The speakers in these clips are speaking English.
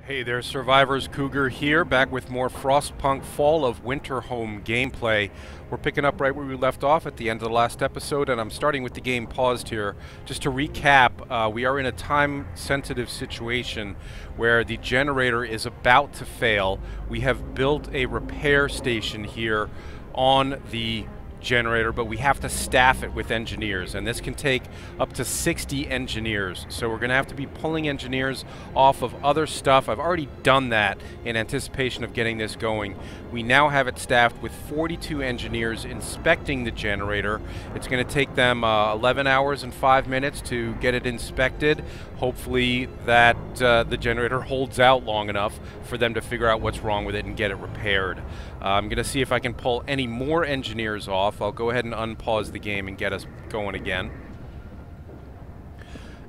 Hey there, survivors. Cougar here, back with more Frostpunk Fall of Winterhome gameplay. We're picking up right where we left off at the end of the last episode, and I'm starting with the game paused here. Just to recap, we are in a time-sensitive situation where the generator is about to fail. We have built a repair station here on the generator, but we have to staff it with engineers, and this can take up to 60 engineers. So we're going to have to be pulling engineers off of other stuff. I've already done that in anticipation of getting this going. We now have it staffed with 42 engineers inspecting the generator. It's going to take them 11 hours and 5 minutes to get it inspected. Hopefully that the generator holds out long enough for them to figure out what's wrong with it and get it repaired. I'm going to see if I can pull any more engineers off. I'll go ahead and unpause the game and get us going again.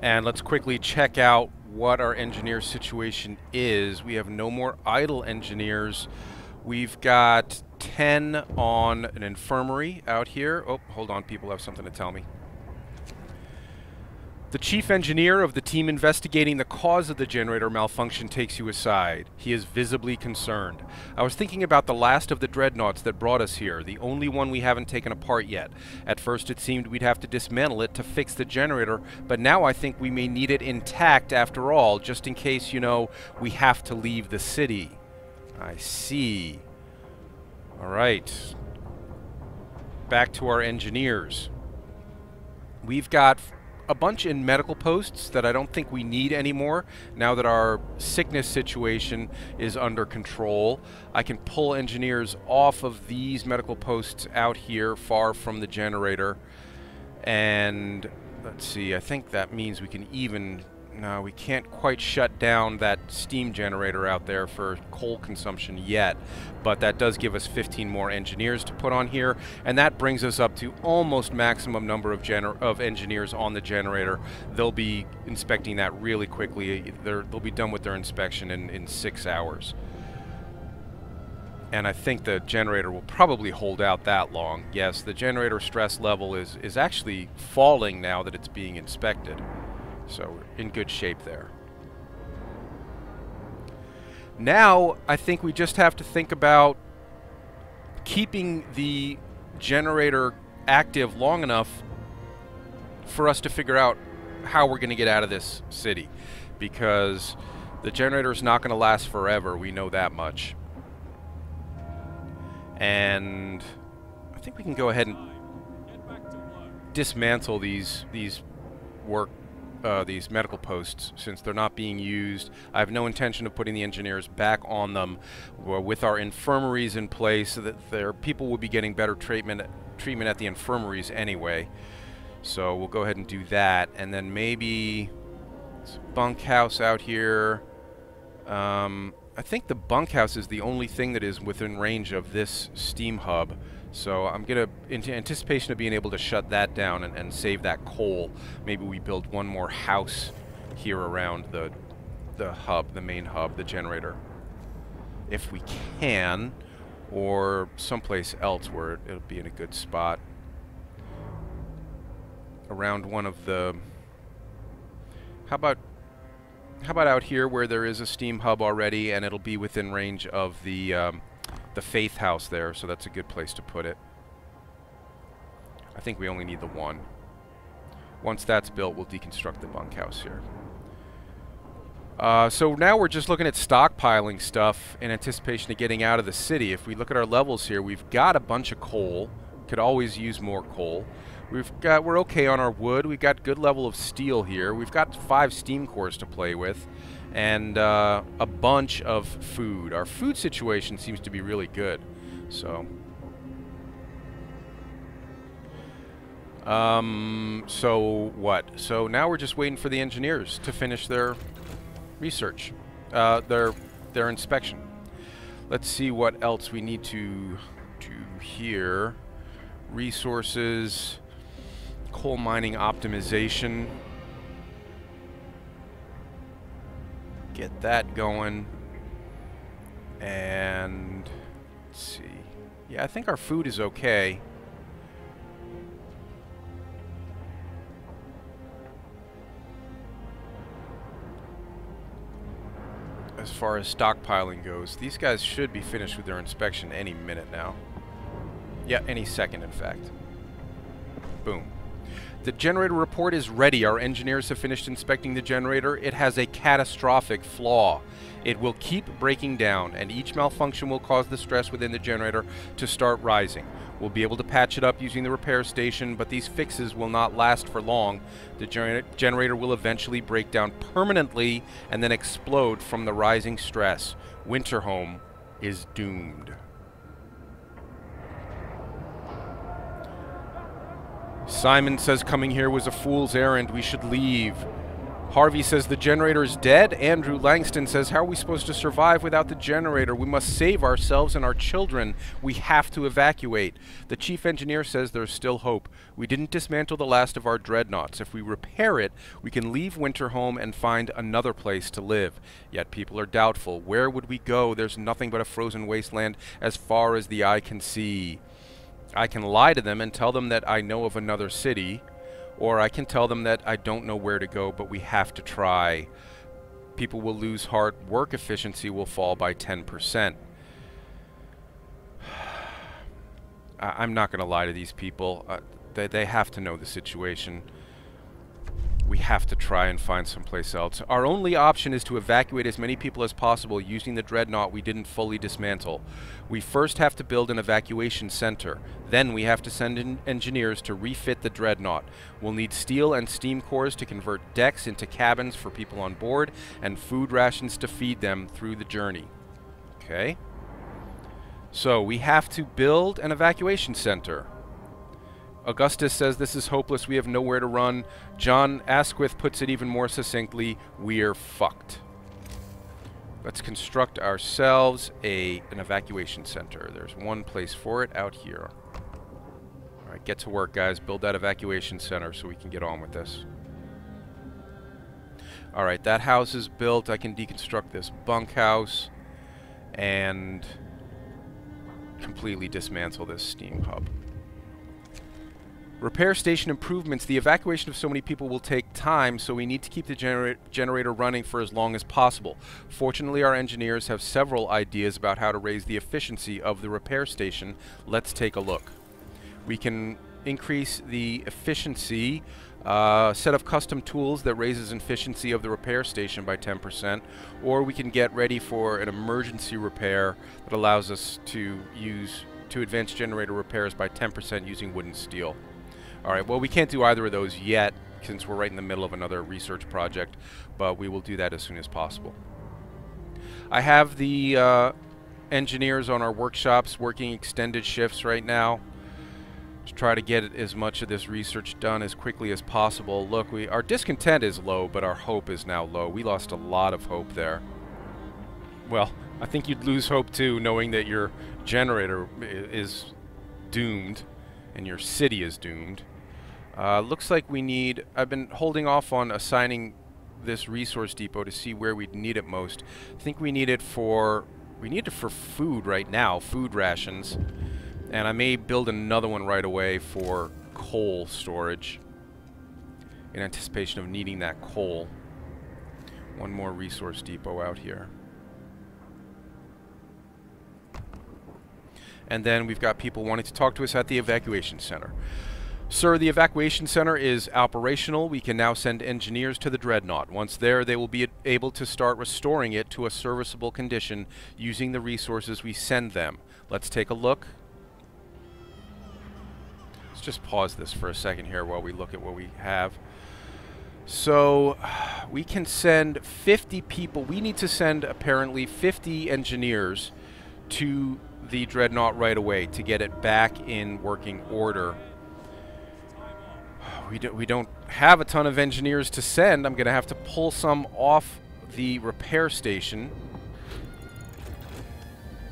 And let's quickly check out what our engineer situation is. We have no more idle engineers. We've got 10 on an infirmary out here. Oh, hold on, people have something to tell me. The chief engineer of the team investigating the cause of the generator malfunction takes you aside. He is visibly concerned. I was thinking about the last of the Dreadnoughts that brought us here, the only one we haven't taken apart yet. At first it seemed we'd have to dismantle it to fix the generator, but now I think we may need it intact after all, just in case, you know, we have to leave the city. I see. Alright. Back to our engineers. We've got a bunch in medical posts that I don't think we need anymore now that our sickness situation is under control. I can pull engineers off of these medical posts out here far from the generator, and let's see, I think that means we can even... No, we can't quite shut down that steam generator out there for coal consumption yet, but that does give us 15 more engineers to put on here, and that brings us up to almost maximum number of engineers on the generator. They'll be inspecting that really quickly. They'll be done with their inspection in 6 hours. And I think the generator will probably hold out that long. Yes, the generator stress level is actually falling now that it's being inspected. So we're in good shape there. Now, I think we just have to think about keeping the generator active long enough for us to figure out how we're going to get out of this city. Because the generator is not going to last forever, we know that much. And I think we can go ahead and dismantle these medical posts, since they're not being used. I have no intention of putting the engineers back on them. With our infirmaries in place, so that their people will be getting better treatment at the infirmaries anyway. So we'll go ahead and do that, and then maybe bunkhouse out here. I think the bunkhouse is the only thing that is within range of this steam hub. So I'm going to, in anticipation of being able to shut that down and save that coal, maybe we build one more house here around the hub, the main hub, the generator. If we can, or someplace else where it'll be in a good spot. Around one of the... How about out here where there is a steam hub already, and it'll be within range of the Faith House there, so that's a good place to put it. I think we only need the one. Once that's built, we'll deconstruct the bunkhouse here. So now we're just looking at stockpiling stuff in anticipation of getting out of the city. If we look at our levels here, we've got a bunch of coal. Could always use more coal. We're okay on our wood. We've got good level of steel here. We've got 5 steam cores to play with, and a bunch of food. Our food situation seems to be really good. So, so what? So now we're just waiting for the engineers to finish their research, their inspection. Let's see what else we need to do here. Resources, coal mining optimization. Get that going. And let's see. Yeah, I think our food is okay. as far as stockpiling goes. These guys should be finished with their inspection any minute now. Yeah, any second, in fact. Boom. The generator report is ready. Our engineers have finished inspecting the generator. It has a catastrophic flaw. It will keep breaking down, and each malfunction will cause the stress within the generator to start rising. We'll be able to patch it up using the repair station, but these fixes will not last for long. The generator will eventually break down permanently and then explode from the rising stress. Winterhome is doomed. Simon says coming here was a fool's errand. We should leave. Harvey says the generator is dead. Andrew Langston says, how are we supposed to survive without the generator? We must save ourselves and our children. We have to evacuate. The chief engineer says there's still hope. We didn't dismantle the last of our dreadnoughts. If we repair it, we can leave Winterhome and find another place to live. Yet people are doubtful. Where would we go? There's nothing but a frozen wasteland as far as the eye can see. I can lie to them and tell them that I know of another city, or I can tell them that I don't know where to go, but we have to try. People will lose heart. Work efficiency will fall by 10%. I'm not going to lie to these people. They have to know the situation. We have to try and find someplace else. Our only option is to evacuate as many people as possible using the Dreadnought we didn't fully dismantle. We first have to build an evacuation center. Then we have to send in engineers to refit the Dreadnought. We'll need steel and steam cores to convert decks into cabins for people on board and food rations to feed them through the journey. Okay. So we have to build an evacuation center. Augustus says this is hopeless, we have nowhere to run. John Asquith puts it even more succinctly, we're fucked. Let's construct ourselves an evacuation center. There's one place for it out here. Alright, get to work guys, build that evacuation center so we can get on with this. Alright, that house is built. I can deconstruct this bunkhouse and completely dismantle this steam hub. Repair station improvements. The evacuation of so many people will take time, so we need to keep the generator running for as long as possible. Fortunately, our engineers have several ideas about how to raise the efficiency of the repair station. Let's take a look. We can increase the efficiency, set of custom tools that raises efficiency of the repair station by 10%, or we can get ready for an emergency repair that allows us to advance generator repairs by 10% using wood and steel. Alright, well we can't do either of those yet since we're right in the middle of another research project, but we will do that as soon as possible. I have the engineers on our workshops working extended shifts right now to try to get as much of this research done as quickly as possible. Look, our discontent is low, but our hope is now low. We lost a lot of hope there. Well, I think you'd lose hope too, knowing that your generator is doomed and your city is doomed. Looks like we need... I've been holding off on assigning this resource depot to see where we'd need it most. I think we need it for... We need it for food right now, food rations. And I may build another one right away for coal storage in anticipation of needing that coal. One more resource depot out here. And then we've got people wanting to talk to us at the evacuation center. Sir, the evacuation center is operational. We can now send engineers to the Dreadnought. Once there, they will be able to start restoring it to a serviceable condition using the resources we send them. Let's take a look. Let's just pause this for a second here while we look at what we have. So, we can send 50 people. We need to send, apparently, 50 engineers to the Dreadnought right away to get it back in working order. We don't have a ton of engineers to send. I'm going to have to pull some off the repair station.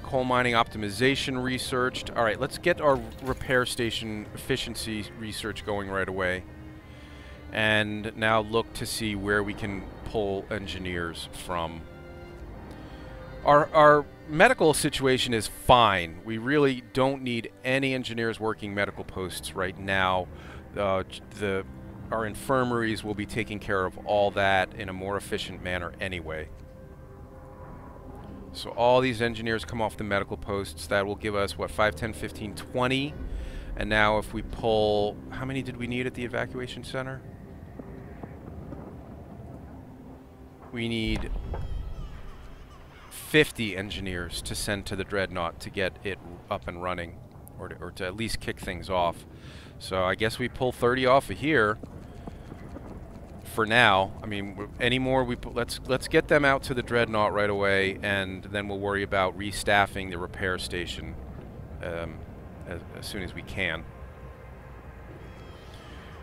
Coal mining optimization researched. Alright, let's get our repair station efficiency research going right away. And now look to see where we can pull engineers from. Our medical situation is fine. We really don't need any engineers working medical posts right now. Our infirmaries will be taking care of all that in a more efficient manner anyway. So all these engineers come off the medical posts. That will give us, what, 5, 10, 15, 20. And now if we pull... How many did we need at the evacuation center? We need 50 engineers to send to the Dreadnought to get it up and running. Or to at least kick things off. So I guess we pull 30 off of here. For now. I mean, any more let's get them out to the Dreadnought right away, and then we'll worry about restaffing the repair station as soon as we can.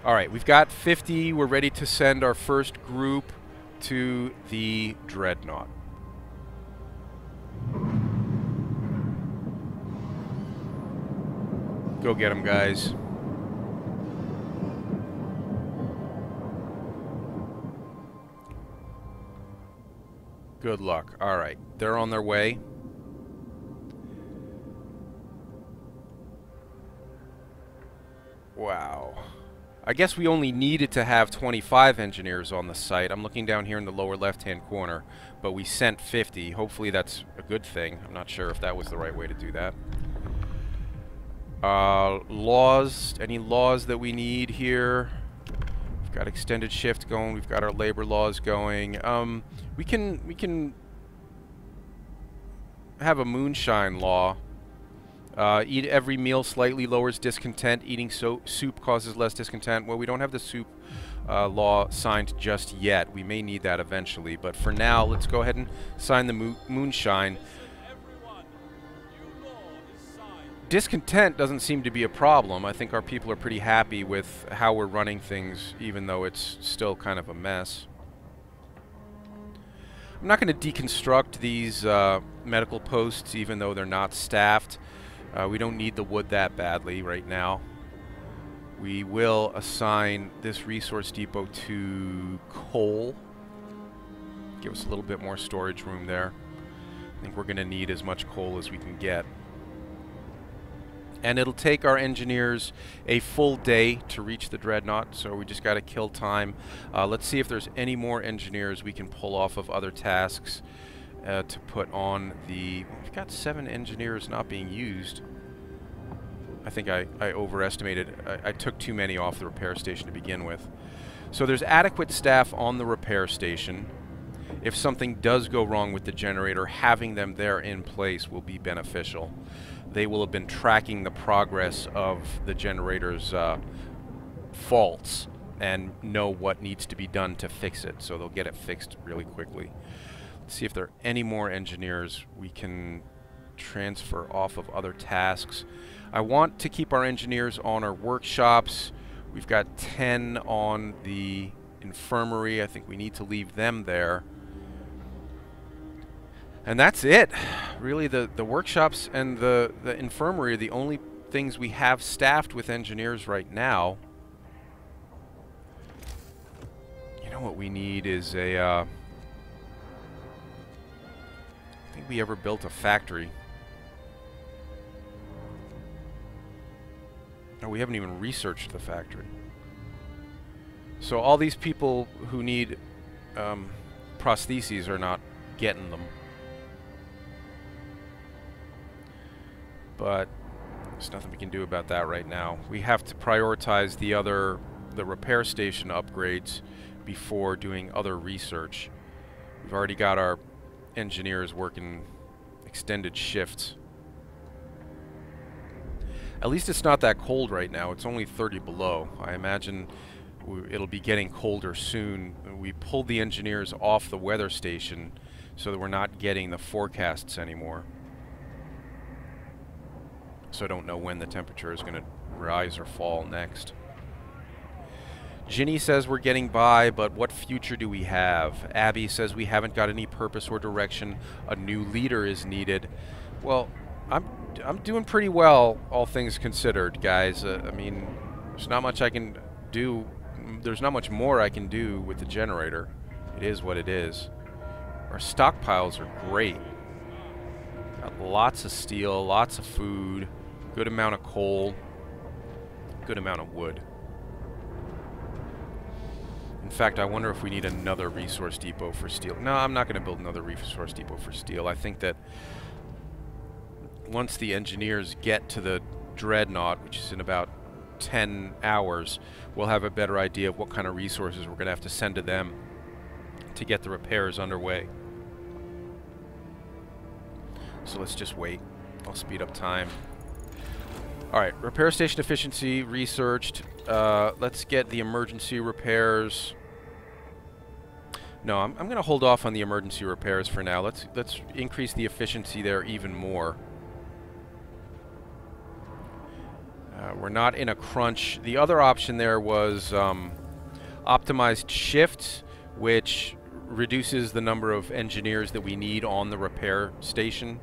All right, we've got 50. We're ready to send our first group to the Dreadnought. Go get them, guys. Good luck. All right, they're on their way. Wow. I guess we only needed to have 25 engineers on the site. I'm looking down here in the lower left-hand corner, but we sent 50. Hopefully that's a good thing. I'm not sure if that was the right way to do that. Laws. Any laws that we need here? We've got extended shift going. We've got our labor laws going. We can have a moonshine law. Eat every meal slightly lowers discontent. Eating soup causes less discontent. Well, we don't have the soup law signed just yet. We may need that eventually, but for now, let's go ahead and sign the moonshine. Discontent doesn't seem to be a problem. I think our people are pretty happy with how we're running things, even though it's still kind of a mess. I'm not going to deconstruct these medical posts, even though they're not staffed. We don't need the wood that badly right now. We will assign this resource depot to coal. Give us a little bit more storage room there. I think we're going to need as much coal as we can get. And it'll take our engineers a full day to reach the Dreadnought, so we just got to kill time. Let's see if there's any more engineers we can pull off of other tasks to put on the... We've got 7 engineers not being used. I think I overestimated. I took too many off the repair station to begin with. So there's adequate staff on the repair station. If something does go wrong with the generator, having them there in place will be beneficial. They will have been tracking the progress of the generator's faults and know what needs to be done to fix it, so they'll get it fixed really quickly. Let's see if there are any more engineers we can transfer off of other tasks. I want to keep our engineers on our workshops. We've got 10 on the infirmary. I think we need to leave them there. And that's it. Really, the workshops and the infirmary are the only things we have staffed with engineers right now. You know what we need is a... I think we ever built a factory. No, we haven't even researched the factory. So all these people who need prostheses are not getting them. But there's nothing we can do about that right now. We have to prioritize the repair station upgrades before doing other research. We've already got our engineers working extended shifts. At least it's not that cold right now. It's only 30 below. I imagine it'll be getting colder soon. We pulled the engineers off the weather station so that we're not getting the forecasts anymore. So I don't know when the temperature is going to rise or fall next. Ginny says we're getting by, but what future do we have? Abby says we haven't got any purpose or direction. A new leader is needed. Well, I'm doing pretty well, all things considered, guys. I mean, there's not much I can do. There's not much more I can do with the generator. It is what it is. Our stockpiles are great. Got lots of steel, lots of food, good amount of coal, good amount of wood. In fact, I wonder if we need another resource depot for steel. No, I'm not going to build another resource depot for steel. I think that once the engineers get to the Dreadnought, which is in about 10 hours, we'll have a better idea of what kind of resources we're going to have to send to them to get the repairs underway. So let's just wait. I'll speed up time. Alright, repair station efficiency researched. Let's get the emergency repairs. No, I'm going to hold off on the emergency repairs for now. Let's increase the efficiency there even more. We're not in a crunch. The other option there was optimized shifts, which reduces the number of engineers that we need on the repair station.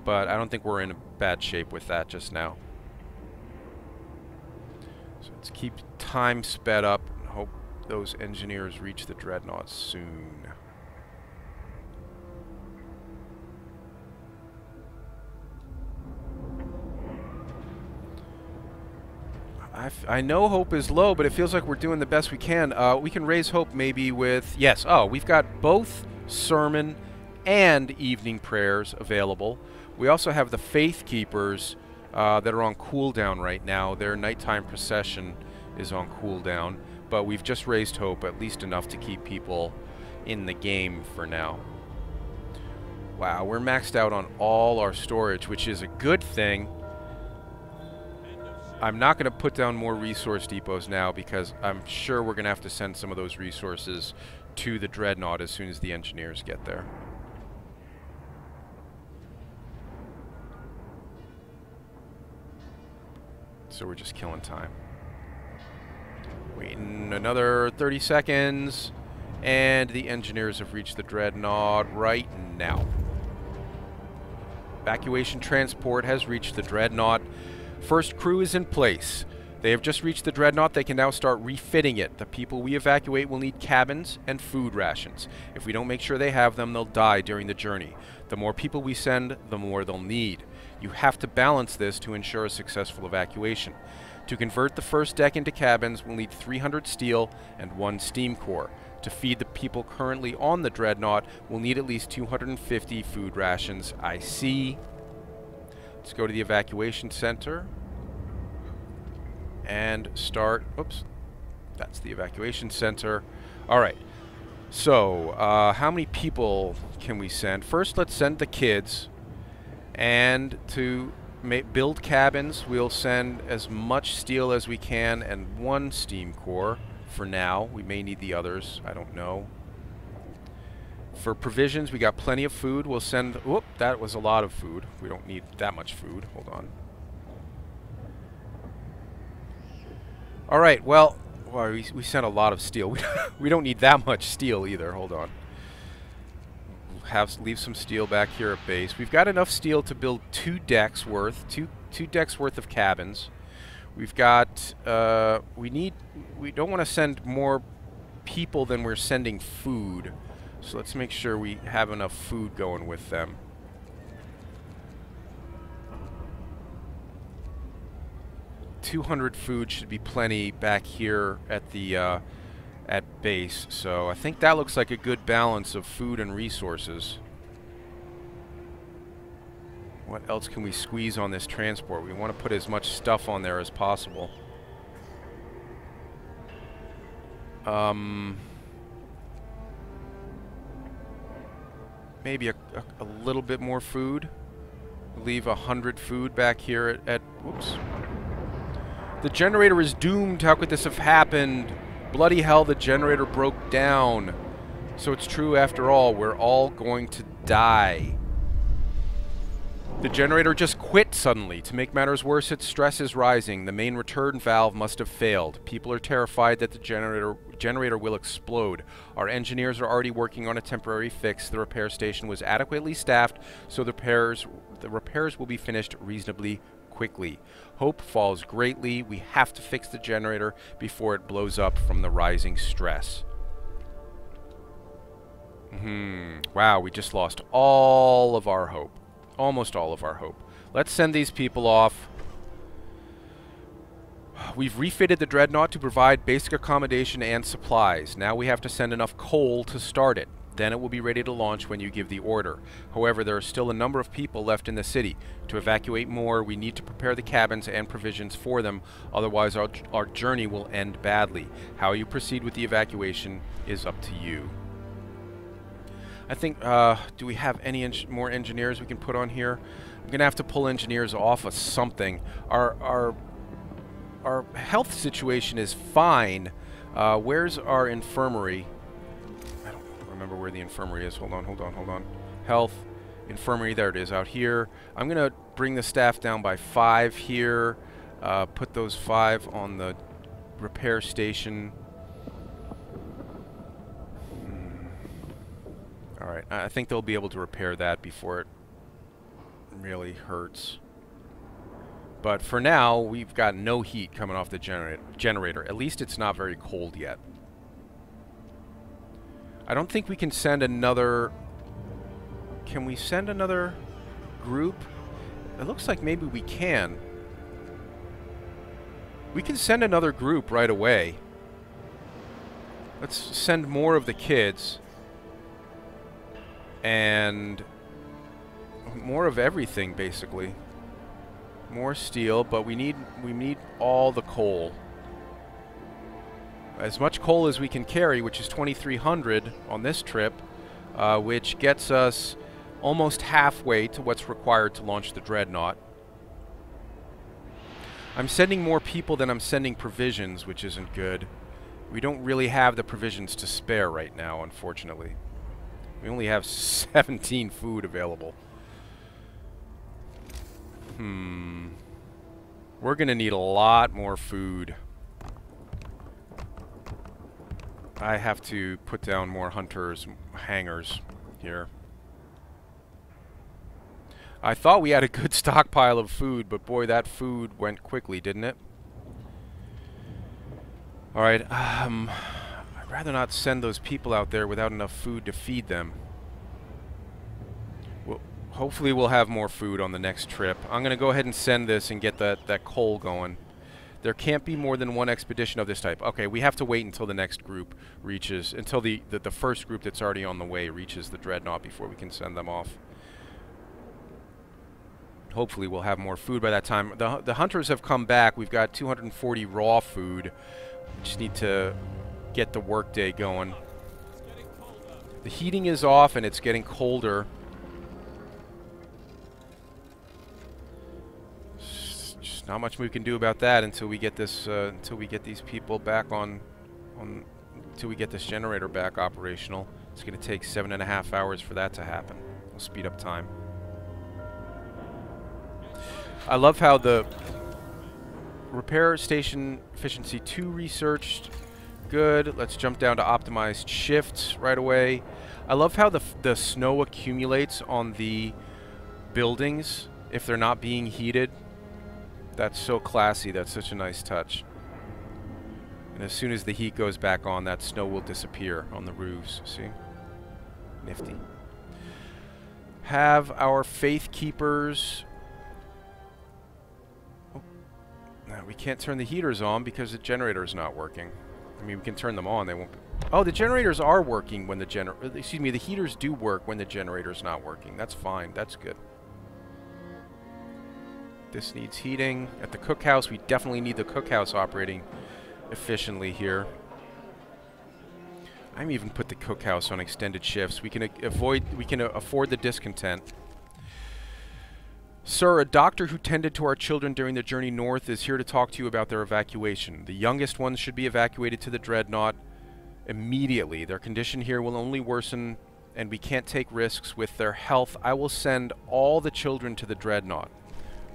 But I don't think we're in a bad shape with that just now. So let's keep time sped up and hope those engineers reach the Dreadnought soon. I know hope is low, but it feels like we're doing the best we can. We can raise hope maybe with... Yes, oh, we've got both sermon and evening prayers available. We also have the Faith Keepers that are on cooldown right now. Their nighttime procession is on cooldown, but we've just raised hope, at least enough to keep people in the game for now. Wow, we're maxed out on all our storage, which is a good thing. I'm not going to put down more resource depots now because I'm sure we're going to have to send some of those resources to the Dreadnought as soon as the engineers get there. So we're just killing time. Waiting another 30 seconds, and the engineers have reached the Dreadnought right now. Evacuation transport has reached the Dreadnought. First crew is in place. They have just reached the Dreadnought. They can now start refitting it. The people we evacuate will need cabins and food rations. If we don't make sure they have them, they'll die during the journey. The more people we send, the more they'll need. You have to balance this to ensure a successful evacuation. To convert the first deck into cabins, we'll need 300 steel and 1 steam core. To feed the people currently on the Dreadnought, we'll need at least 250 food rations. I see. Let's go to the evacuation center and start. Oops, that's the evacuation center. All right. So, how many people can we send? First, let's send the kids. And to build cabins, we'll send as much steel as we can and 1 steam core for now. We may need the others. I don't know. For provisions, we got plenty of food. We'll send... Whoop, that was a lot of food. We don't need that much food. Hold on. All right, well we sent a lot of steel. We don't need that much steel either. Hold on. Leave some steel back here at base. We've got enough steel to build 2 decks worth, two decks worth of cabins. We've got... we don't want to send more people than we're sending food. So let's make sure we have enough food going with them. $200 food should be plenty back here at the at base. So I think that looks like a good balance of food and resources. What else can we squeeze on this transport? We want to put as much stuff on there as possible. Maybe a little bit more food. Leave 100 food back here at whoops. The generator is doomed. How could this have happened? Bloody hell, the generator broke down. So it's true after all. We're all going to die. The generator just quit suddenly. To make matters worse, its stress is rising. The main return valve must have failed. People are terrified that the generator will explode. Our engineers are already working on a temporary fix. The repair station was adequately staffed, so the repairs will be finished reasonably quickly. Hope falls greatly. We have to fix the generator before it blows up from the rising stress. Wow, we just lost all of our hope. Almost all of our hope. Let's send these people off. We've refitted the Dreadnought to provide basic accommodation and supplies. Now we have to send enough coal to start it. Then it will be ready to launch when you give the order. However, there are still a number of people left in the city. To evacuate more, we need to prepare the cabins and provisions for them, otherwise our journey will end badly. How you proceed with the evacuation is up to you. I think, do we have any more engineers we can put on here? I'm going to have to pull engineers off of something. Our health situation is fine. Where's our infirmary? I don't remember where the infirmary is. Hold on. Health, infirmary, there it is, out here. I'm going to bring the staff down by 5 here. Put those 5 on the repair station. Alright, I think they'll be able to repair that before it really hurts. But for now, we've got no heat coming off the generator. At least it's not very cold yet. I don't think we can send another... Can we send another group? It looks like maybe we can. We can send another group right away. Let's send more of the kids. And more of everything, basically. More steel, but we need all the coal. As much coal as we can carry, which is 2,300 on this trip, which gets us almost halfway to what's required to launch the Dreadnought. I'm sending more people than I'm sending provisions, which isn't good. We don't really have the provisions to spare right now, unfortunately. We only have 17 food available. We're gonna need a lot more food. I have to put down more hunters' hangars here. I thought we had a good stockpile of food, but boy, that food went quickly, didn't it? Alright, I'd rather not send those people out there without enough food to feed them. Hopefully we'll have more food on the next trip. I'm going to go ahead and send this and get that coal going. There can't be more than one expedition of this type. Okay, we have to wait until the next group reaches, until the first group that's already on the way reaches the Dreadnought before we can send them off. Hopefully we'll have more food by that time. The hunters have come back. We've got 240 raw food. We just need to get the workday going. The heating is off and it's getting colder. Not much we can do about that until we get this, until we get these people back until we get this generator back operational. It's going to take 7.5 hours for that to happen. We'll speed up time. I love how the repair station efficiency 2 researched. Good. Let's jump down to optimized shifts right away. I love how the snow accumulates on the buildings if they're not being heated. That's so classy. That's such a nice touch. And as soon as the heat goes back on, that snow will disappear on the roofs. See? Nifty. Have our faith keepers... Oh. No, we can't turn the heaters on because the generator is not working. I mean, we can turn them on. They won't... Oh, the generators are working when the excuse me, the heaters do work when the generator's not working. That's fine. That's good. This needs heating. At the cookhouse, we definitely need the cookhouse operating efficiently here. I'm even put the cookhouse on extended shifts. We can afford the discontent. Sir, a doctor who tended to our children during the journey north is here to talk to you about their evacuation. The youngest ones should be evacuated to the Dreadnought immediately. Their condition here will only worsen, and we can't take risks with their health. I will send all the children to the Dreadnought.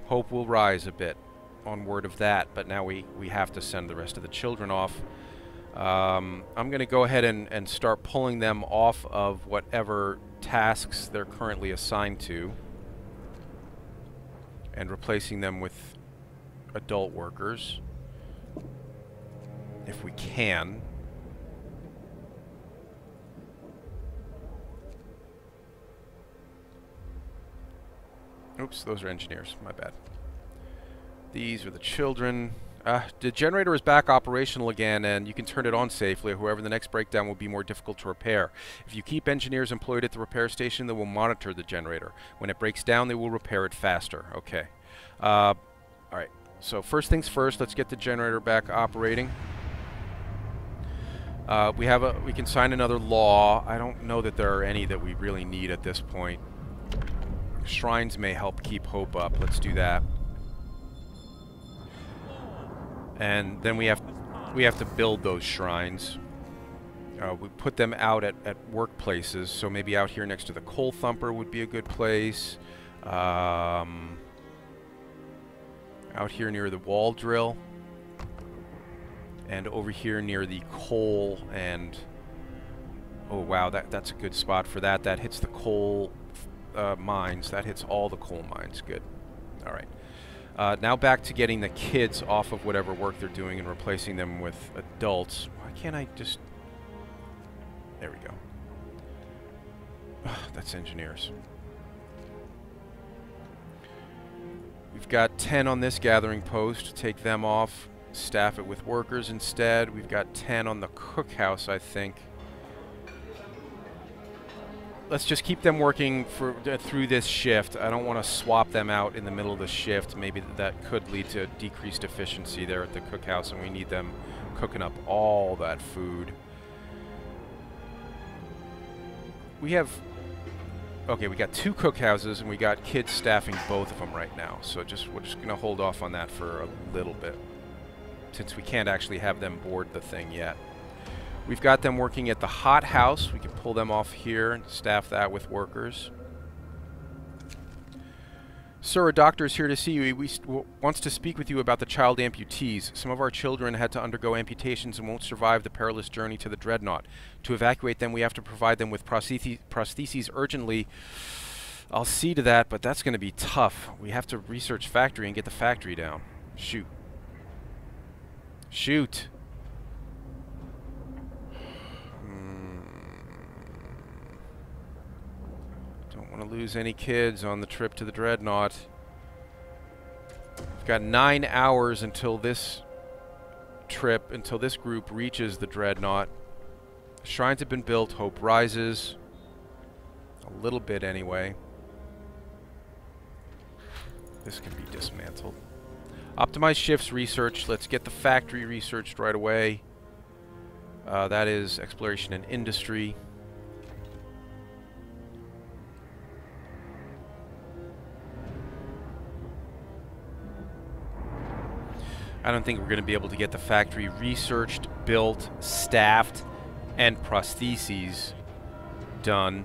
Hope will rise a bit on word of that, but now we have to send the rest of the children off. I'm going to go ahead and start pulling them off of whatever tasks they're currently assigned to and replacing them with adult workers if we can. Oops, those are engineers. My bad. These are the children. The generator is back operational again, and you can turn it on safely. However, the next breakdown will be more difficult to repair. If you keep engineers employed at the repair station, they will monitor the generator. When it breaks down, they will repair it faster. Okay. Alright. So first things first, let's get the generator back operating. We can sign another law. I don't know that there are any that we really need at this point. Shrines may help keep hope up. Let's do that. And then we have to build those shrines. We put them out at workplaces, so maybe out here next to the coal thumper would be a good place. Out here near the wall drill. And over here near the coal and... Oh wow, that's a good spot for that. That hits the coal mines. That hits all the coal mines. Good. Alright. Now back to getting the kids off of whatever work they're doing and replacing them with adults. Why can't I just... There we go. That's engineers. We've got 10 on this gathering post. Take them off. Staff it with workers instead. We've got 10 on the cookhouse, I think. Let's just keep them working through this shift. I don't want to swap them out in the middle of the shift. Maybe that could lead to decreased efficiency there at the cookhouse, and we need them cooking up all that food. We have... Okay, we got 2 cookhouses, and we got kids staffing both of them right now. So we're just going to hold off on that for a little bit, since we can't actually have them board the thing yet. We've got them working at the hot house. We can pull them off here and staff that with workers. Sir, a doctor is here to see you. He wants to speak with you about the child amputees. Some of our children had to undergo amputations and won't survive the perilous journey to the Dreadnought. To evacuate them, we have to provide them with prostheses urgently. I'll see to that, but that's going to be tough. We have to research factory and get the factory down. Shoot. Shoot. Don't want to lose any kids on the trip to the Dreadnought. We've got 9 hours until this group reaches the Dreadnought. The shrines have been built. Hope rises. A little bit anyway. This can be dismantled. Optimize shifts research. Let's get the factory researched right away. That is exploration and industry. I don't think we're going to be able to get the factory researched, built, staffed, and prostheses done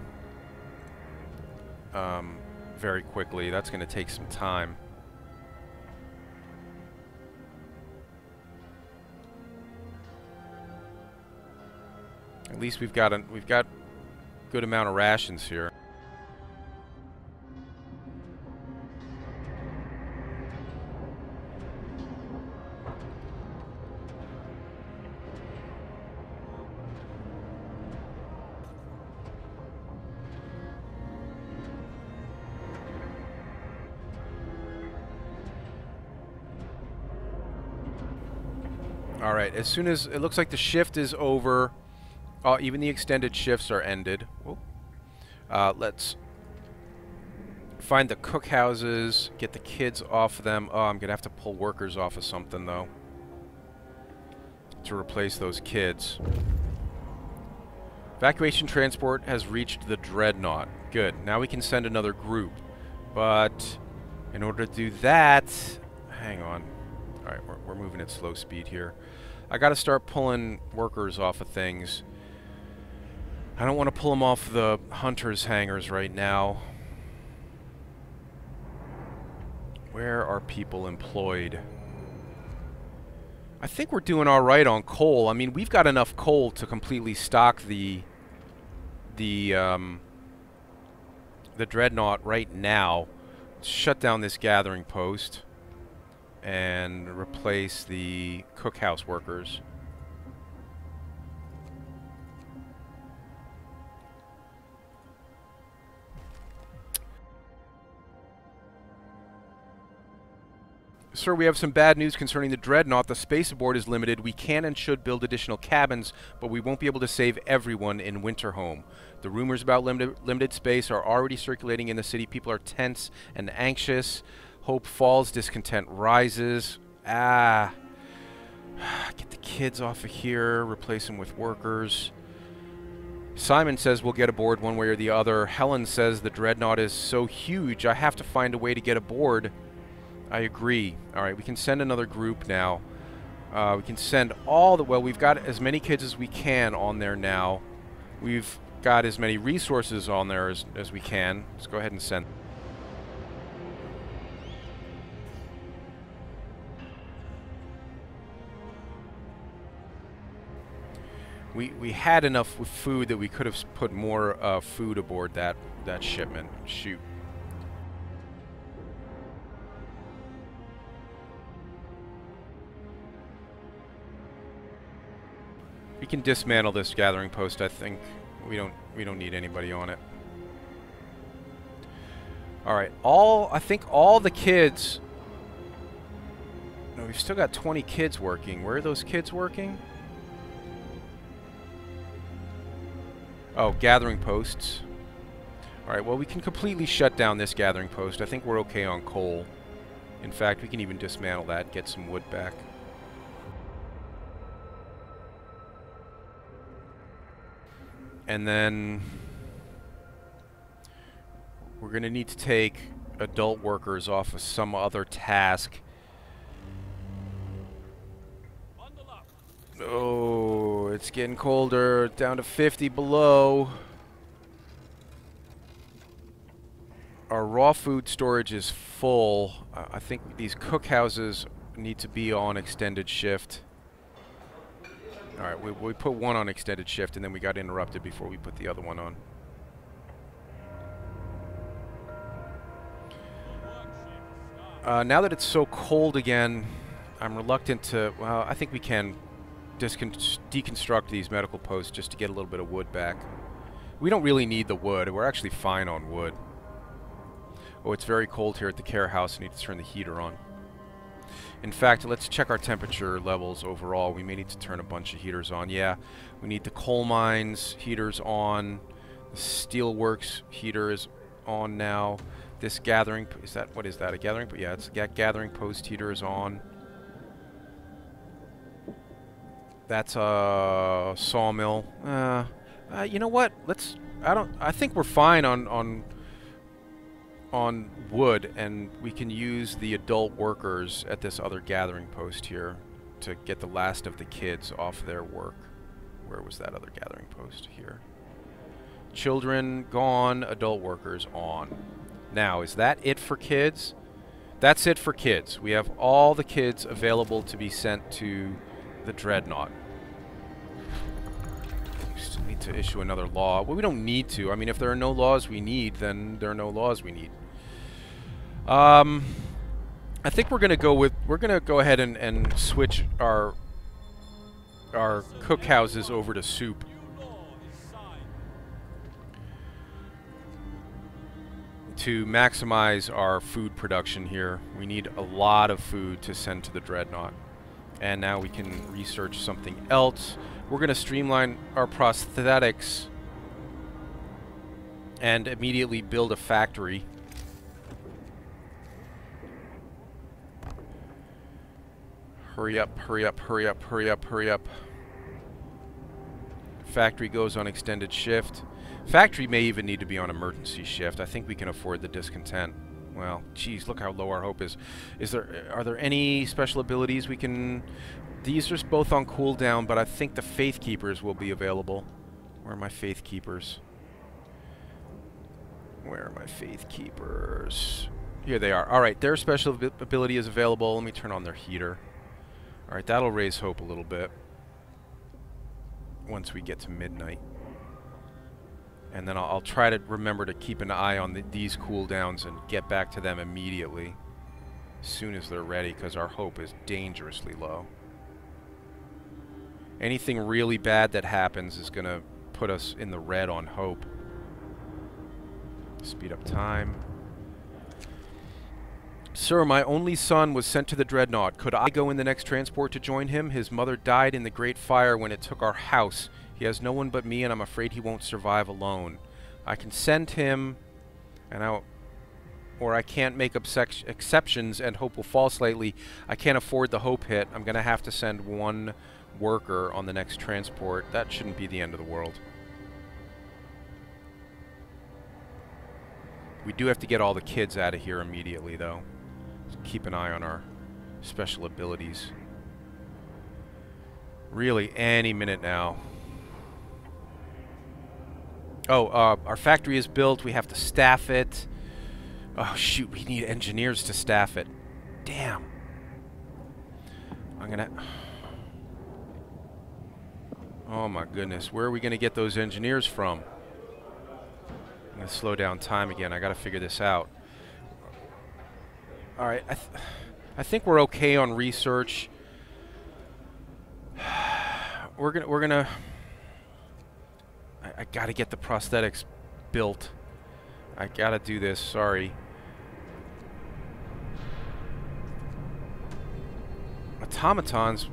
very quickly. That's going to take some time. At least we've got good amount of rations here. All right, as soon as it looks like the shift is over, even the extended shifts are ended. Let's find the cookhouses, get the kids off of them. Oh, I'm gonna have to pull workers off of something though to replace those kids. Evacuation transport has reached the Dreadnought. Good. Now we can send another group, but in order to do that, hang on. All right, we're moving at slow speed here. I got to start pulling workers off of things. I don't want to pull them off the hunters' hangars right now. Where are people employed? I think we're doing all right on coal. I mean, we've got enough coal to completely stock the Dreadnought right now. Let's shut down this gathering post and replace the cookhouse workers. Sir, we have some bad news concerning the Dreadnought. The space aboard is limited. We can and should build additional cabins, but we won't be able to save everyone in Winterhome. The rumors about limited space are already circulating in the city. People are tense and anxious. Hope falls, discontent rises. Get the kids off of here, replace them with workers. Simon says we'll get aboard one way or the other. Helen says the Dreadnought is so huge, I have to find a way to get aboard. I agree. Alright, we can send another group now. We can send all the... Well, we've got as many kids as we can on there now. We've got as many resources on there as we can. Let's go ahead and send. We had enough with food that we could have put more food aboard that shipment. Shoot. We can dismantle this gathering post, I think. We don't need anybody on it. Alright, I think all the kids... No, we've still got 20 kids working. Where are those kids working? Oh, gathering posts. Alright, well, we can completely shut down this gathering post. I think we're okay on coal. In fact, we can even dismantle that, get some wood back. And then we're going to need to take adult workers off of some other task. Oh, it's getting colder. Down to 50 below. Our raw food storage is full. I think these cookhouses need to be on extended shift. Alright, we put one on extended shift and then we got interrupted before we put the other one on. Now that it's so cold again, I'm reluctant to... Well, I think we can deconstruct these medical posts just to get a little bit of wood back. We don't really need the wood. We're actually fine on wood. Oh, it's very cold here at the care house. I need to turn the heater on. In fact, let's check our temperature levels overall. We may need to turn a bunch of heaters on. Yeah, we need the coal mines heaters on. The steelworks heater is on now. This gathering... What is that? A gathering... Yeah, it's a gathering post heater is on. That's a sawmill. You know what? I think we're fine on wood, and we can use the adult workers at this other gathering post here to get the last of the kids off their work. Where was that other gathering post? Here. Children gone, adult workers on. Now, is that it for kids? That's it for kids. We have all the kids available to be sent to the Dreadnought. We still need to issue another law. Well, we don't need to. I mean, if there are no laws we need, then there are no laws we need. I think we're gonna go ahead and switch our cookhouses over to soup. To maximize our food production here. We need a lot of food to send to the Dreadnought. And now we can research something else. We're gonna streamline our prosthetics and immediately build a factory. Hurry up, hurry up, hurry up, hurry up, hurry up. Factory goes on extended shift. Factory may even need to be on emergency shift. I think we can afford the discontent. Well, geez, look how low our hope is. Are there any special abilities we can... These are both on cooldown, but I think the Faith Keepers will be available. Where are my Faith Keepers? Where are my Faith Keepers? Here they are. Alright, their special ability is available. Let me turn on their heater. Alright, that'll raise hope a little bit. Once we get to midnight. And then I'll try to remember to keep an eye on these cooldowns and get back to them immediately. As soon as they're ready, because our hope is dangerously low. Anything really bad that happens is going to put us in the red on hope. Speed up time. Sir, my only son was sent to the Dreadnought. Could I go in the next transport to join him? His mother died in the Great Fire when it took our house. He has no one but me, and I'm afraid he won't survive alone. I can send him, or I can't make exceptions and hope will fall slightly. I can't afford the hope hit. I'm going to have to send one worker on the next transport. That shouldn't be the end of the world. We do have to get all the kids out of here immediately, though. Keep an eye on our special abilities. Really, any minute now. Oh, our factory is built. We have to staff it. Oh, shoot. We need engineers to staff it. Damn. I'm gonna... Oh, my goodness. Where are we going to get those engineers from? I'm going to slow down time again. I got to figure this out. All right. I think we're okay on research. We're gonna... I gotta get the prosthetics built. I gotta do this, sorry. Automatons?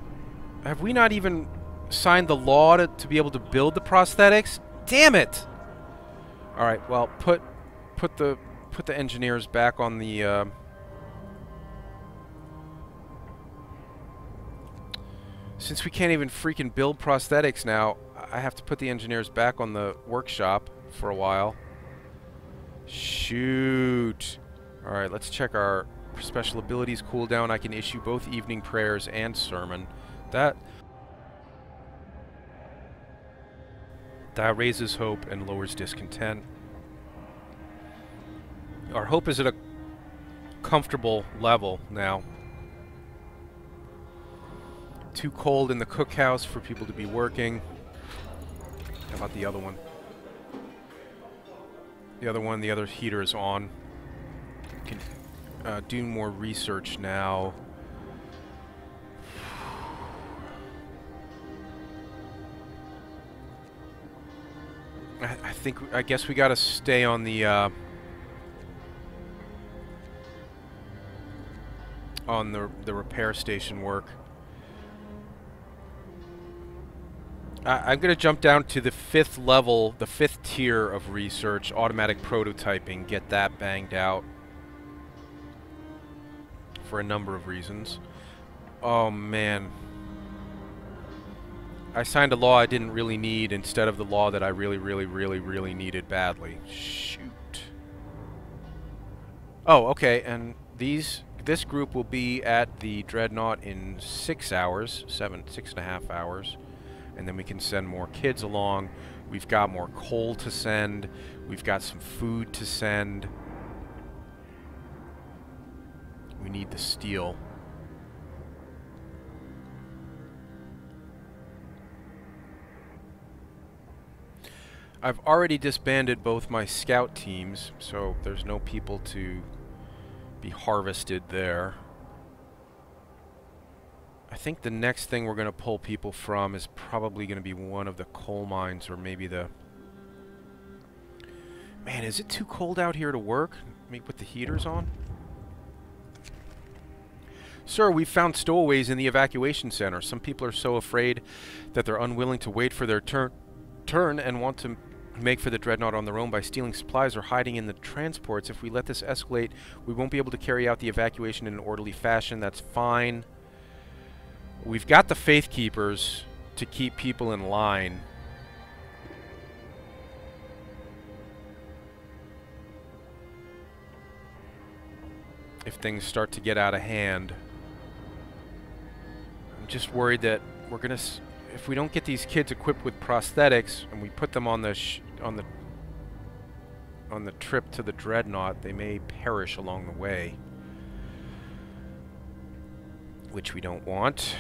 Have we not even signed the law to be able to build the prosthetics? Damn it! Alright, well, put the engineers back on the since we can't even freaking build prosthetics now, I have to put the engineers back on the workshop for a while. Shoot. Alright, let's check our special abilities cooldown. I can issue both evening prayers and sermon. That raises hope and lowers discontent. Our hope is at a comfortable level now. Too cold in the cookhouse for people to be working. How about the other one? The other heater is on. Can do more research now. I guess we gotta stay on the repair station work. I'm going to jump down to the 5th level, the 5th tier of research, automatic prototyping, get that banged out for a number of reasons. Oh, man. I signed a law I didn't really need instead of the law that I really needed badly. Shoot. Oh, okay, and this group will be at the Dreadnought in 6 hours, 6.5 hours. And then we can send more kids along. We've got more coal to send. We've got some food to send. We need the steel. I've already disbanded both my scout teams, so there's no people to be harvested there. I think the next thing we're going to pull people from is probably going to be one of the coal mines, or maybe the... Man, is it too cold out here to work? Let me put the heaters on. Sir, we've found stowaways in the evacuation center. Some people are so afraid that they're unwilling to wait for their turn and want to make for the Dreadnought on their own by stealing supplies or hiding in the transports. If we let this escalate, we won't be able to carry out the evacuation in an orderly fashion. That's fine. We've got the Faith Keepers to keep people in line. If things start to get out of hand. I'm just worried that we're gonna... if we don't get these kids equipped with prosthetics and we put them on the trip to the Dreadnought, they may perish along the way. Which we don't want.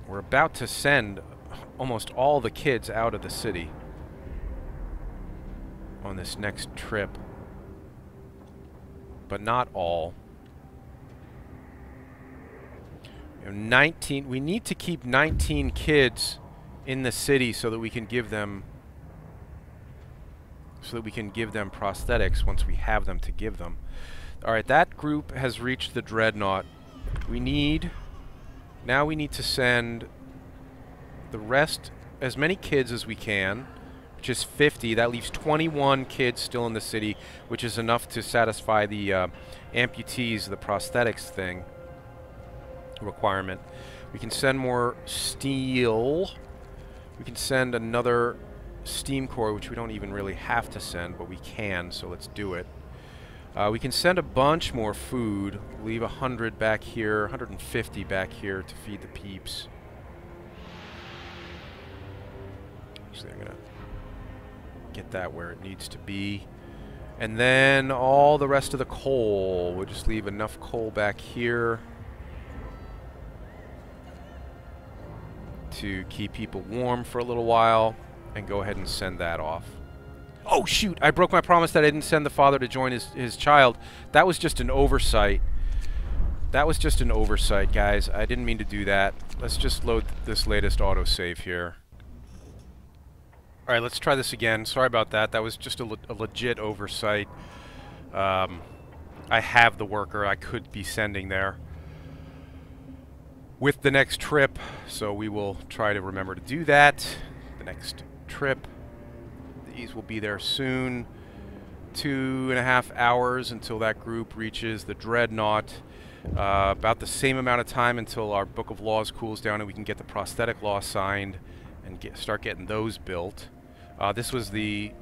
We're about to send almost all the kids out of the city on this next trip. But not all. 19. We need to keep 19 kids in the city so that we can give them so that we can give them prosthetics once we have them to give them. Alright, that group has reached the Dreadnought. Now we need to send the rest, as many kids as we can, which is 50. That leaves 21 kids still in the city, which is enough to satisfy the amputees, the prosthetics thing requirement. We can send more steel. We can send another steam core, which we don't even really have to send, but we can, so let's do it. We can send a bunch more food. Leave 100 back here, 150 back here to feed the peeps. Actually, I'm gonna get that where it needs to be. And then all the rest of the coal. We'll just leave enough coal back here to keep people warm for a little while, and go ahead and send that off. Oh shoot, I broke my promise that I didn't send the father to join his child. That was just an oversight. That was just an oversight, guys. I didn't mean to do that. Let's just load this latest autosave here. Alright, let's try this again. Sorry about that. That was just a legit oversight. I have the worker I could be sending there with the next trip, so we will try to remember to do that. The next trip. These will be there soon. 2.5 hours until that group reaches the Dreadnought. About the same amount of time until our Book of Laws cools down and we can get the prosthetic law signed and start getting those built. This was the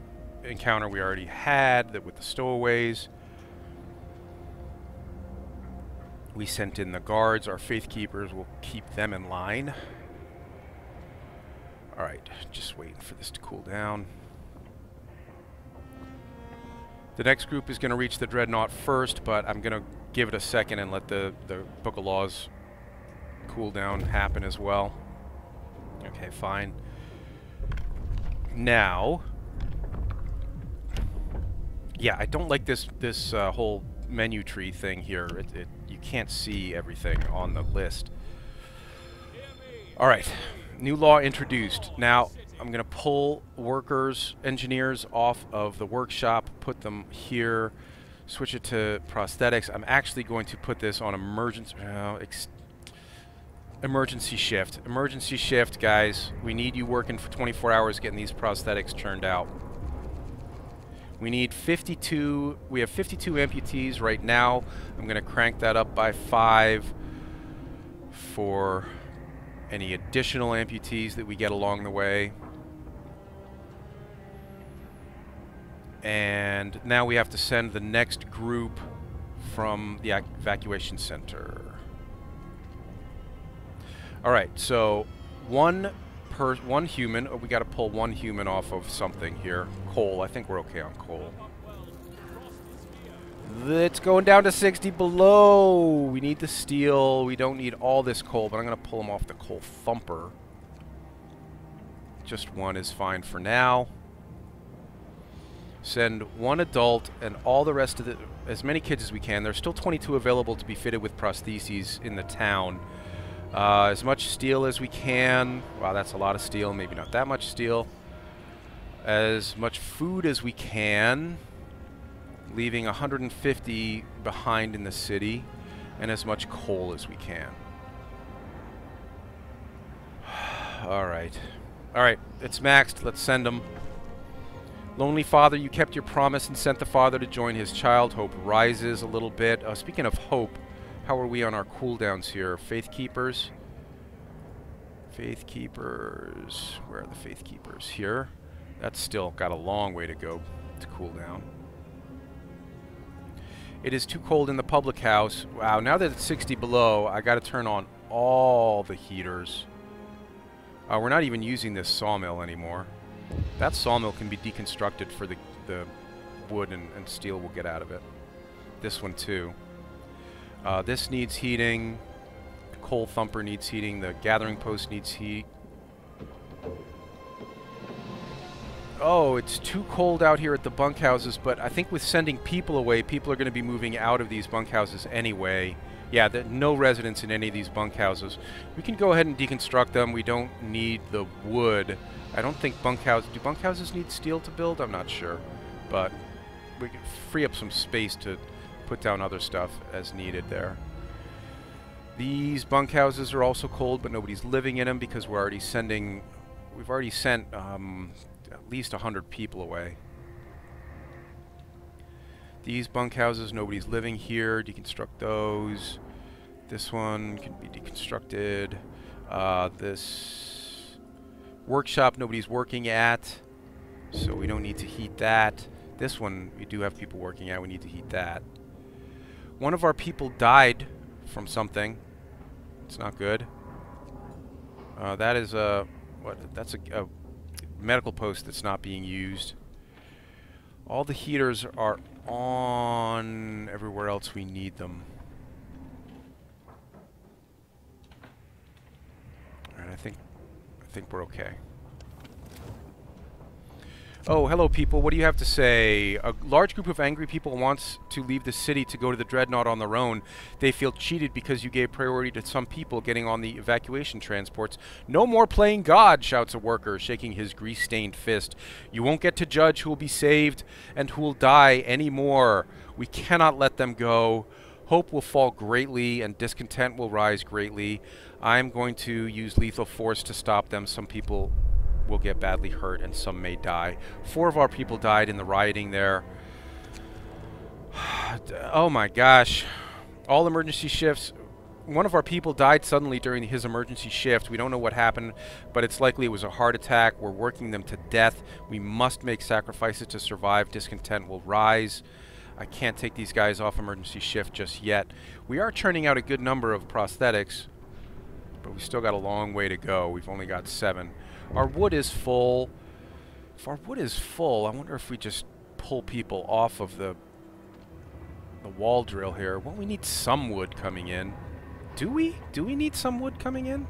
encounter we already had with the stowaways. We sent in the guards. Our faith keepers will keep them in line. Alright, just waiting for this to cool down. The next group is going to reach the Dreadnought first, but I'm going to give it a second and let the Book of Laws cool down happen as well. Okay, fine. Now, yeah, I don't like this whole menu tree thing here. You can't see everything on the list. All right, new law introduced. Now, I'm going to pull workers, engineers off of the workshop, put them here, switch it to prosthetics. I'm actually going to put this on emergency shift. Emergency shift, guys. We need you working for 24 hours getting these prosthetics churned out. We need 52. We have 52 amputees right now. I'm going to crank that up by 5 for any additional amputees that we get along the way. And now we have to send the next group from the evacuation center. Alright, so one human. Oh, we got to pull one human off of something here. Coal. I think we're okay on coal. It's going down to 60 below. We need the steel. We don't need all this coal, but I'm going to pull them off the coal thumper. Just one is fine for now. Send one adult and all the rest of as many kids as we can. There's still 22 available to be fitted with prostheses in the town. As much steel as we can. Wow, that's a lot of steel. Maybe not that much steel. As much food as we can, leaving 150 behind in the city, and as much coal as we can. Alright. Alright, it's maxed. Let's send them. Lonely father, you kept your promise and sent the father to join his child. Hope rises a little bit. Speaking of hope, how are we on our cooldowns here? Faith keepers. Faith keepers. Where are the faith keepers? Here. That's still got a long way to go to cool down. It is too cold in the public house. Wow, now that it's 60 below, I got to turn on all the heaters. We're not even using this sawmill anymore. That sawmill can be deconstructed for the wood and steel we'll get out of it. This one too. This needs heating. The coal thumper needs heating. The gathering post needs heat. Oh, it's too cold out here at the bunkhouses, but I think with sending people away, people are going to be moving out of these bunkhouses anyway. Yeah, no residents in any of these bunkhouses. We can go ahead and deconstruct them. We don't need the wood. I don't think bunkhouses... Do bunkhouses need steel to build? I'm not sure. but we can free up some space to put down other stuff as needed there. These bunkhouses are also cold, but nobody's living in them because we've already sent at least 100 people away. These bunkhouses, nobody's living here. Deconstruct those. This one can be deconstructed. This workshop, nobody's working at, so we don't need to heat that. This one, we do have people working at. We need to heat that. One of our people died from something. It's not good. That is a that's a medical post that's not being used. All the heaters are on everywhere else we need them. All right, I think we're okay. Oh, hello people. What do you have to say? A large group of angry people wants to leave the city to go to the Dreadnought on their own. They feel cheated because you gave priority to some people getting on the evacuation transports. No more playing God, shouts a worker, shaking his grease-stained fist. You won't get to judge who will be saved and who will die anymore. We cannot let them go. Hope will fall greatly and discontent will rise greatly. I'm going to use lethal force to stop them. Some people will get badly hurt and some may die. 4 of our people died in the rioting there. Oh my gosh. All emergency shifts. One of our people died suddenly during his emergency shift. We don't know what happened, but it's likely it was a heart attack. We're working them to death. We must make sacrifices to survive. Discontent will rise. I can't take these guys off emergency shift just yet. We are churning out a good number of prosthetics, but we still got a long way to go. We've only got 7. Our wood is full. If our wood is full, I wonder if we just pull people off of the wall drill here. Well, we need some wood coming in. Do we? Do we need some wood coming in?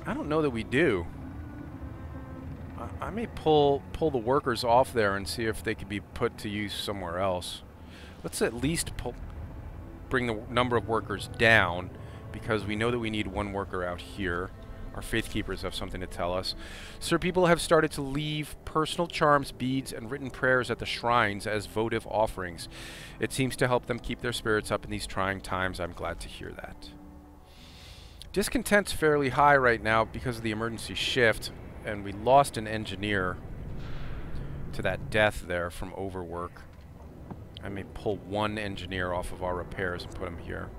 I don't know that we do. I may pull the workers off there and see if they could be put to use somewhere else. Let's at least bring the number of workers down, because we know that we need 1 worker out here. Our faith keepers have something to tell us. Sir, people have started to leave personal charms, beads, and written prayers at the shrines as votive offerings. It seems to help them keep their spirits up in these trying times. I'm glad to hear that. Discontent's fairly high right now because of the emergency shift, and we lost an engineer to that death there from overwork. I may pull 1 engineer off of our repairs and put him here.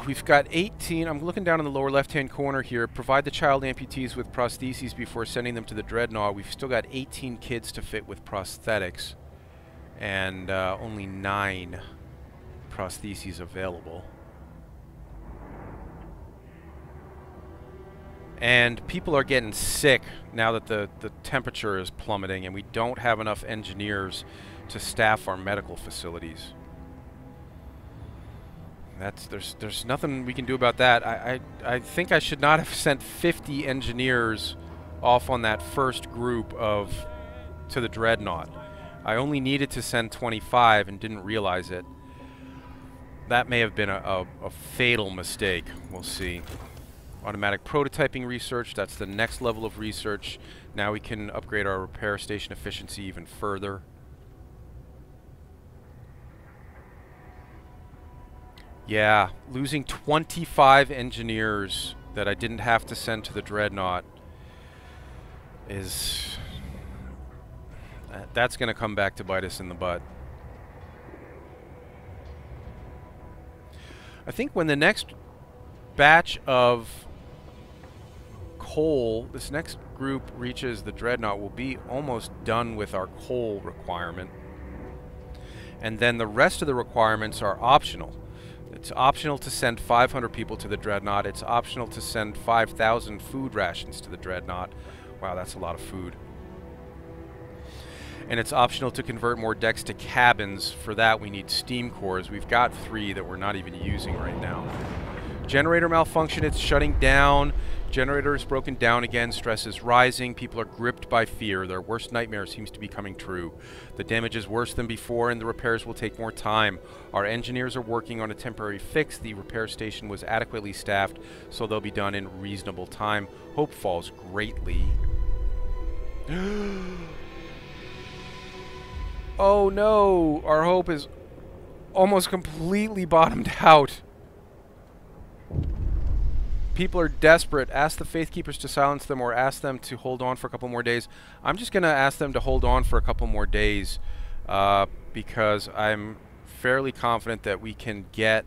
We've got 18. I'm looking down in the lower left-hand corner here. Provide the child amputees with prostheses before sending them to the Dreadnought. We've still got 18 kids to fit with prosthetics, and only 9 prostheses available. And people are getting sick now that the temperature is plummeting, and we don't have enough engineers to staff our medical facilities. There's nothing we can do about that. I think I should not have sent 50 engineers off on that first group to the Dreadnought. I only needed to send 25 and didn't realize it. That may have been a fatal mistake. We'll see. Automatic prototyping research, that's the next level of research. Now we can upgrade our repair station efficiency even further. Yeah, losing 25 engineers that I didn't have to send to the Dreadnought is... that's going to come back to bite us in the butt. I think when the next batch of coal, this next group reaches the Dreadnought, we'll be almost done with our coal requirement. And then the rest of the requirements are optional. It's optional to send 500 people to the Dreadnought. It's optional to send 5,000 food rations to the Dreadnought. Wow, that's a lot of food. And it's optional to convert more decks to cabins. For that, we need steam cores. We've got 3 that we're not even using right now. Generator malfunction, it's shutting down. Generator is broken down again. Stress is rising. People are gripped by fear. Their worst nightmare seems to be coming true. The damage is worse than before, and the repairs will take more time. Our engineers are working on a temporary fix. The repair station was adequately staffed, so they'll be done in reasonable time. Hope falls greatly. Oh no! Our hope is almost completely bottomed out. People are desperate. Ask the Faith Keepers to silence them or ask them to hold on for a couple more days. I'm just going to ask them to hold on for a couple more days because I'm fairly confident that we can get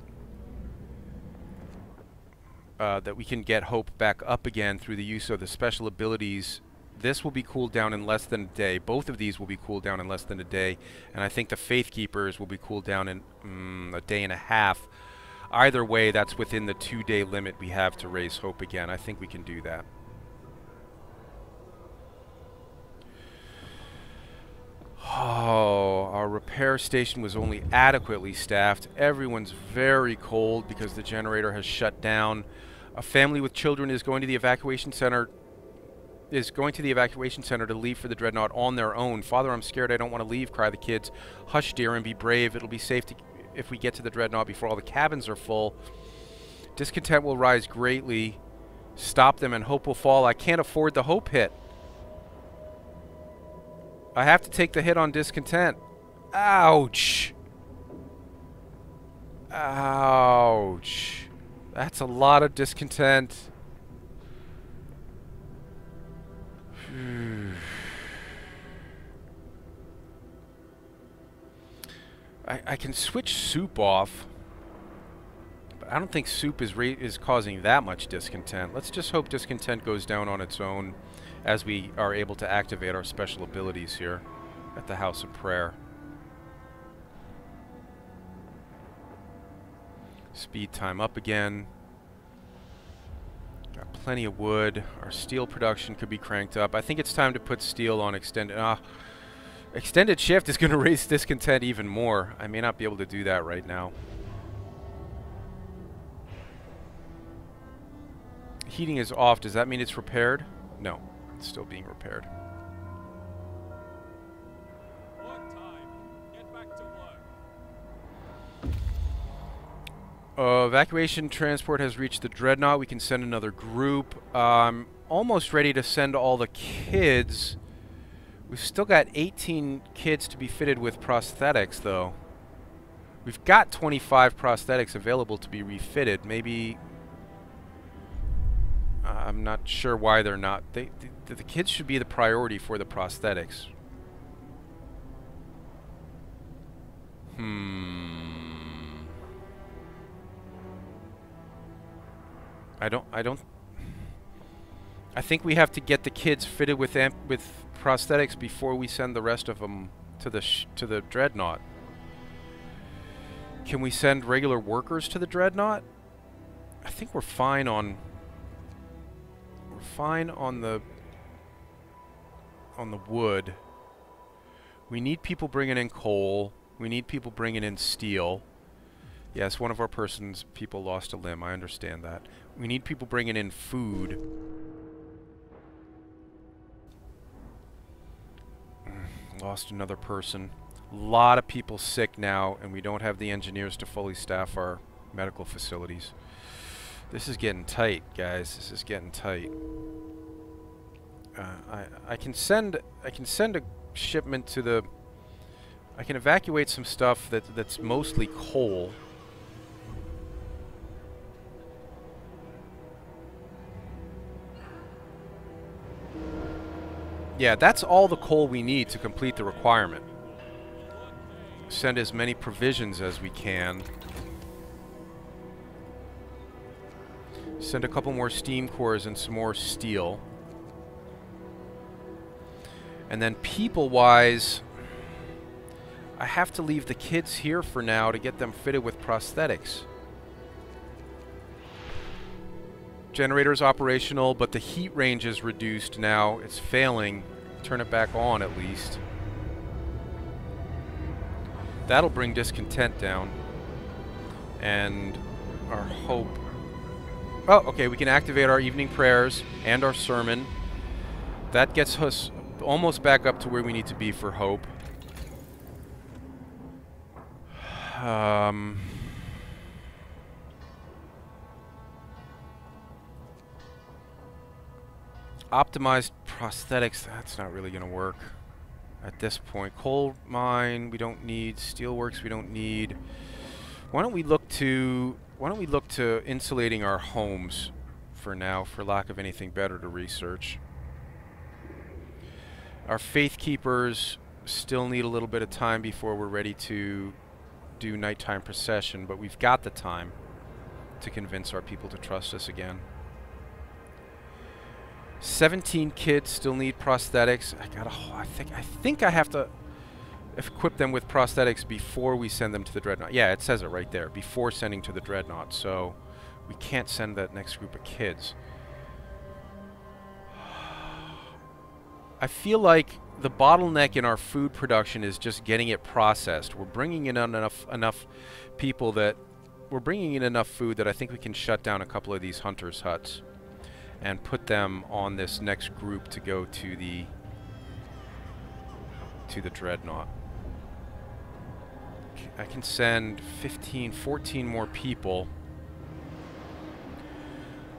hope back up again through the use of the special abilities. This will be cooled down in less than a day. Both of these will be cooled down in less than a day. And I think the Faith Keepers will be cooled down in a day and a half. Either way, that's within the 2-day limit we have to raise hope again. I think we can do that. Oh, our repair station was only adequately staffed. Everyone's very cold because the generator has shut down. A family with children is going to the evacuation center to leave for the Dreadnought on their own. Father, I'm scared. I don't want to leave, cry the kids. Hush, dear, and be brave. It'll be safe if we get to the Dreadnought before all the cabins are full. Discontent will rise greatly. Stop them and hope will fall. I can't afford the hope hit. I have to take the hit on discontent. Ouch. Ouch. That's a lot of discontent. I can switch soup off, but I don't think soup is causing that much discontent. Let's just hope discontent goes down on its own as we are able to activate our special abilities here at the House of Prayer. Speed time up again. Got plenty of wood. Our steel production could be cranked up. I think it's time to put steel on extended... extended shift is going to raise discontent even more. I may not be able to do that right now. Heating is off. Does that mean it's repaired? No, it's still being repaired. Get back to work. Evacuation transport has reached the Dreadnought. We can send another group. I'm almost ready to send all the kids. We've still got 18 kids to be fitted with prosthetics, though. We've got 25 prosthetics available to be refitted. Maybe... I'm not sure why they're not. The kids should be the priority for the prosthetics. I think we have to get the kids fitted with prosthetics before we send the rest of them to the Dreadnought. Can we send regular workers to the Dreadnought? I think we're fine on the wood. We need people bringing in coal. We need people bringing in steel. Yes, one of our people lost a limb. I understand that. We need people bringing in food. Lost another person. A lot of people sick now, and we don't have the engineers to fully staff our medical facilities. This is getting tight, guys. This is getting tight. I can send a shipment to the... I can evacuate some stuff that's mostly coal. Yeah, that's all the coal we need to complete the requirement. Send as many provisions as we can. Send a couple more steam cores and some more steel. And then people-wise, I have to leave the kids here for now to get them fitted with prosthetics. Generator's operational, but the heat range is reduced now. It's failing. Turn it back on at least. That'll bring discontent down. And our hope Oh, okay, we can activate our evening prayers and our sermon. That gets us almost back up to where we need to be for hope. Optimized prosthetics, that's not really going to work at this point. Coal mine, we don't need. Steelworks, we don't need. Why don't we look to insulating our homes for now, for lack of anything better to research. Our faith keepers still need a little bit of time before we're ready to do nighttime procession, but we've got the time to convince our people to trust us again. 17 kids still need prosthetics. I think I have to equip them with prosthetics before we send them to the Dreadnought. Yeah, it says it right there, before sending to the Dreadnought, so we can't send that next group of kids. I feel like the bottleneck in our food production is just getting it processed. We're bringing in enough people that we're bringing in enough food that I think we can shut down a couple of these hunters' huts and put them on this next group to go to the Dreadnought. I can send 15, 14 more people.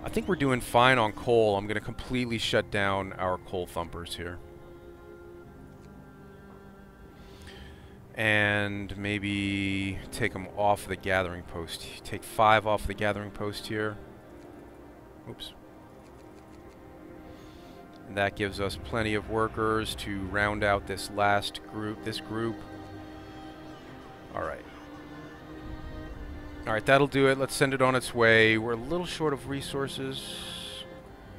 I think we're doing fine on coal. I'm going to completely shut down our coal thumpers here. And maybe take them off the gathering post. Take 5 off the gathering post here. Oops. And that gives us plenty of workers to round out this last group, Alright. Alright, that'll do it. Let's send it on its way. We're a little short of resources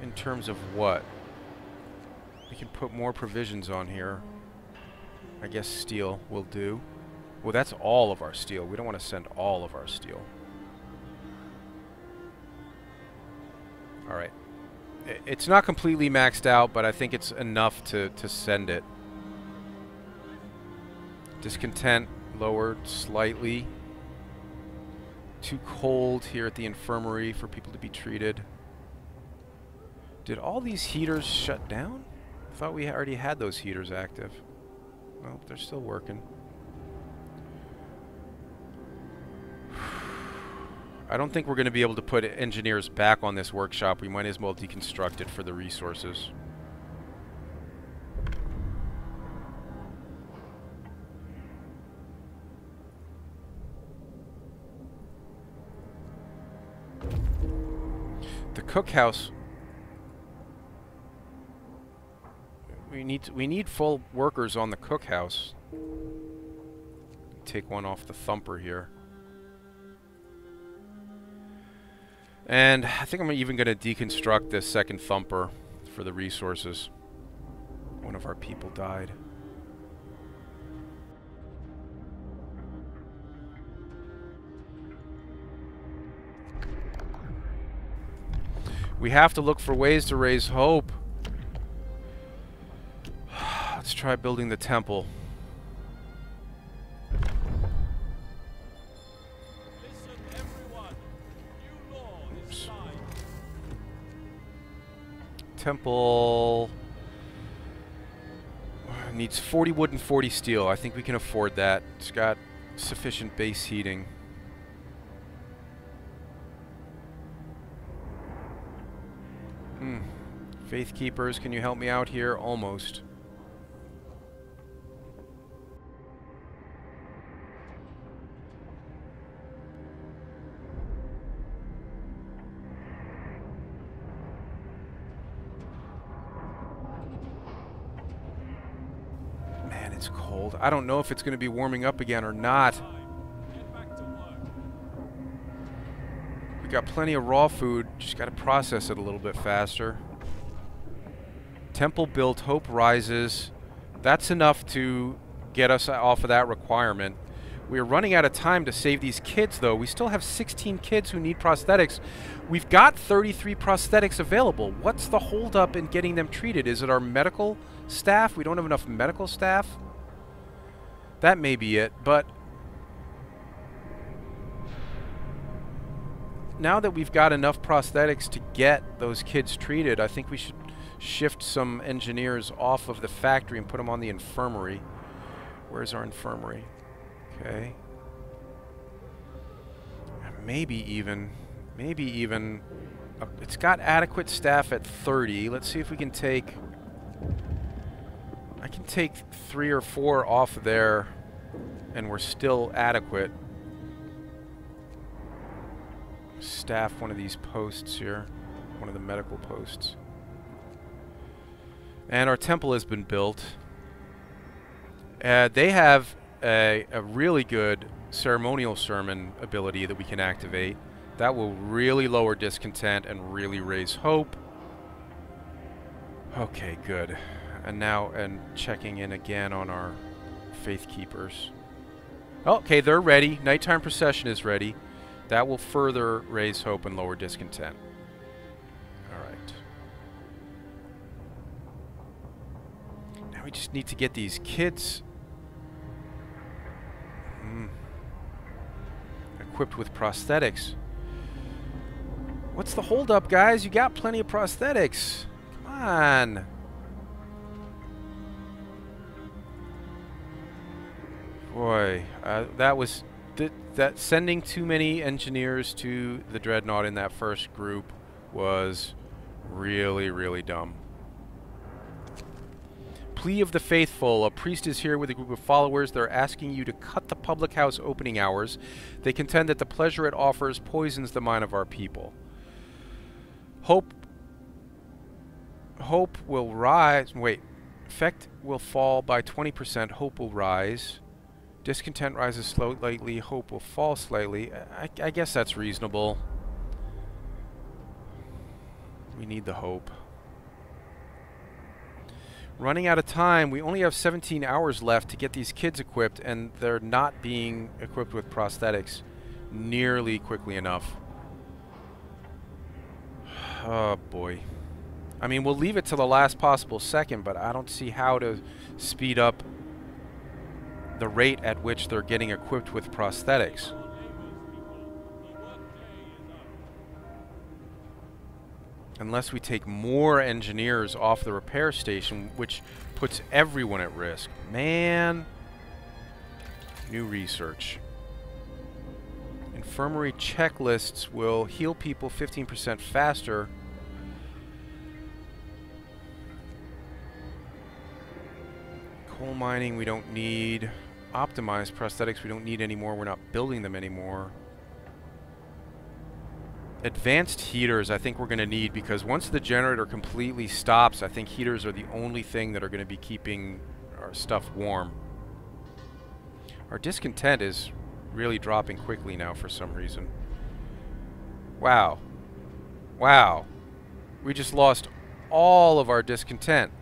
in terms of what? We can put more provisions on here. I guess steel will do. Well, that's all of our steel. We don't want to send all of our steel. Alright. It's not completely maxed out, but I think it's enough to send it. Discontent lowered slightly. Too cold here at the infirmary for people to be treated. Did all these heaters shut down? I thought we already had those heaters active. Well, they're still working. I don't think we're going to be able to put engineers back on this workshop. We might as well deconstruct it for the resources. The cookhouse. We need full workers on the cookhouse. Take one off the thumper here. And I think I'm even going to deconstruct this second thumper for the resources. One of our people died. We have to look for ways to raise hope. Let's try building the temple. Listen, everyone. New law is signed. Temple needs 40 wood and 40 steel. I think we can afford that. It's got sufficient base heating. Faith keepers, can you help me out here? Almost. Man, it's cold. I don't know if it's going to be warming up again or not. Get back to work. We got plenty of raw food, just got to process it a little bit faster. Temple built, hope rises. That's enough to get us off of that requirement. We are running out of time to save these kids, though. We still have 16 kids who need prosthetics. We've got 33 prosthetics available. What's the holdup in getting them treated? Is it our medical staff? We don't have enough medical staff? That may be it, but now that we've got enough prosthetics to get those kids treated, I think we should shift some engineers off of the factory and put them on the infirmary. Where's our infirmary? Okay. Maybe even, it's got adequate staff at 30. Let's see if we can take, I can take 3 or 4 off of there and we're still adequate. Staff one of these posts here, one of the medical posts. And our temple has been built. They have a really good ceremonial sermon ability that we can activate. That will really lower discontent and really raise hope. Okay, good. And now, checking in again on our faith keepers. Okay, they're ready. Nighttime procession is ready. That will further raise hope and lower discontent. Alright. Now we just need to get these kids equipped with prosthetics. What's the holdup, guys? You got plenty of prosthetics. Come on. Boy, that was... that sending too many engineers to the Dreadnought in that first group was really, really dumb. Plea of the Faithful. A priest is here with a group of followers. They're asking you to cut the public house opening hours. They contend that the pleasure it offers poisons the mind of our people. Hope will rise. Wait. Effect will fall by 20%. Hope will rise. Discontent rises slightly. Hope will fall slightly. I guess that's reasonable. We need the hope. Running out of time. We only have 17 hours left to get these kids equipped, and they're not being equipped with prosthetics nearly quickly enough. Oh boy. I mean, we'll leave it to the last possible second, but I don't see how to speed up the rate at which they're getting equipped with prosthetics. Unless we take more engineers off the repair station, which puts everyone at risk. Man. New research. Infirmary checklists will heal people 15% faster. Coal mining we don't need. Optimized prosthetics we don't need anymore. We're not building them anymore. Advanced heaters I think we're going to need, because once the generator completely stops, I think heaters are the only thing that are going to be keeping our stuff warm. Our discontent is really dropping quickly now for some reason. Wow. Wow. We just lost all of our discontent.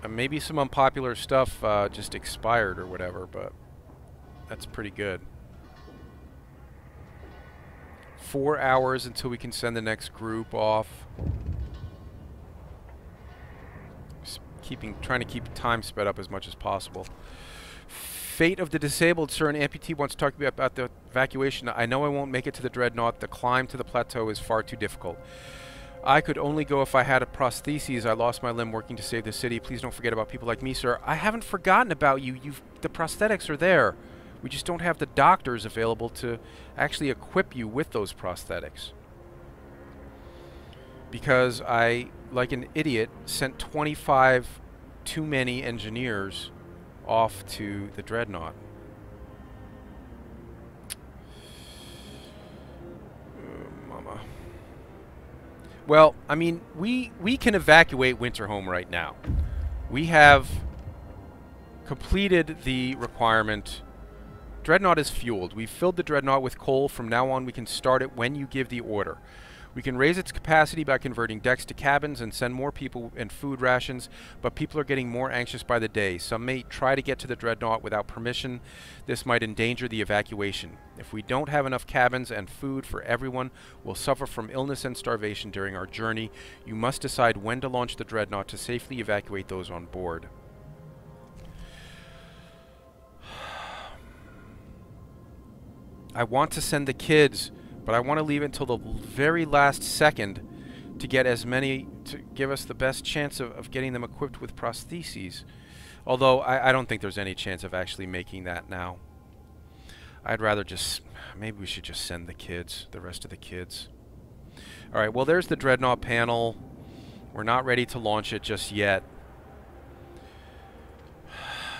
And maybe some unpopular stuff just expired or whatever, but that's pretty good. 4 hours until we can send the next group off. Just trying to keep time sped up as much as possible. Fate of the disabled, sir. An amputee wants to talk to me about the evacuation. I know I won't make it to the Dreadnought. The climb to the plateau is far too difficult. I could only go if I had a prosthesis. I lost my limb working to save the city. Please don't forget about people like me, sir. I haven't forgotten about you. The prosthetics are there. We just don't have the doctors available to actually equip you with those prosthetics. Because I, like an idiot, sent 25 too many engineers off to the Dreadnought. Mama. Well, I mean, we can evacuate Winterhome right now. We have completed the requirement. Dreadnought is fueled. We've filled the Dreadnought with coal. From now on, we can start it when you give the order. We can raise its capacity by converting decks to cabins and send more people and food rations, but people are getting more anxious by the day. Some may try to get to the Dreadnought without permission. This might endanger the evacuation. If we don't have enough cabins and food for everyone, we'll suffer from illness and starvation during our journey. You must decide when to launch the Dreadnought to safely evacuate those on board. I want to send the kids, but I want to leave it until the very last second to get as many, to give us the best chance of getting them equipped with prostheses. Although I don't think there's any chance of actually making that now. I'd rather just, maybe we should just send the kids, the rest of the kids. Alright, well there's the Dreadnought panel. We're not ready to launch it just yet.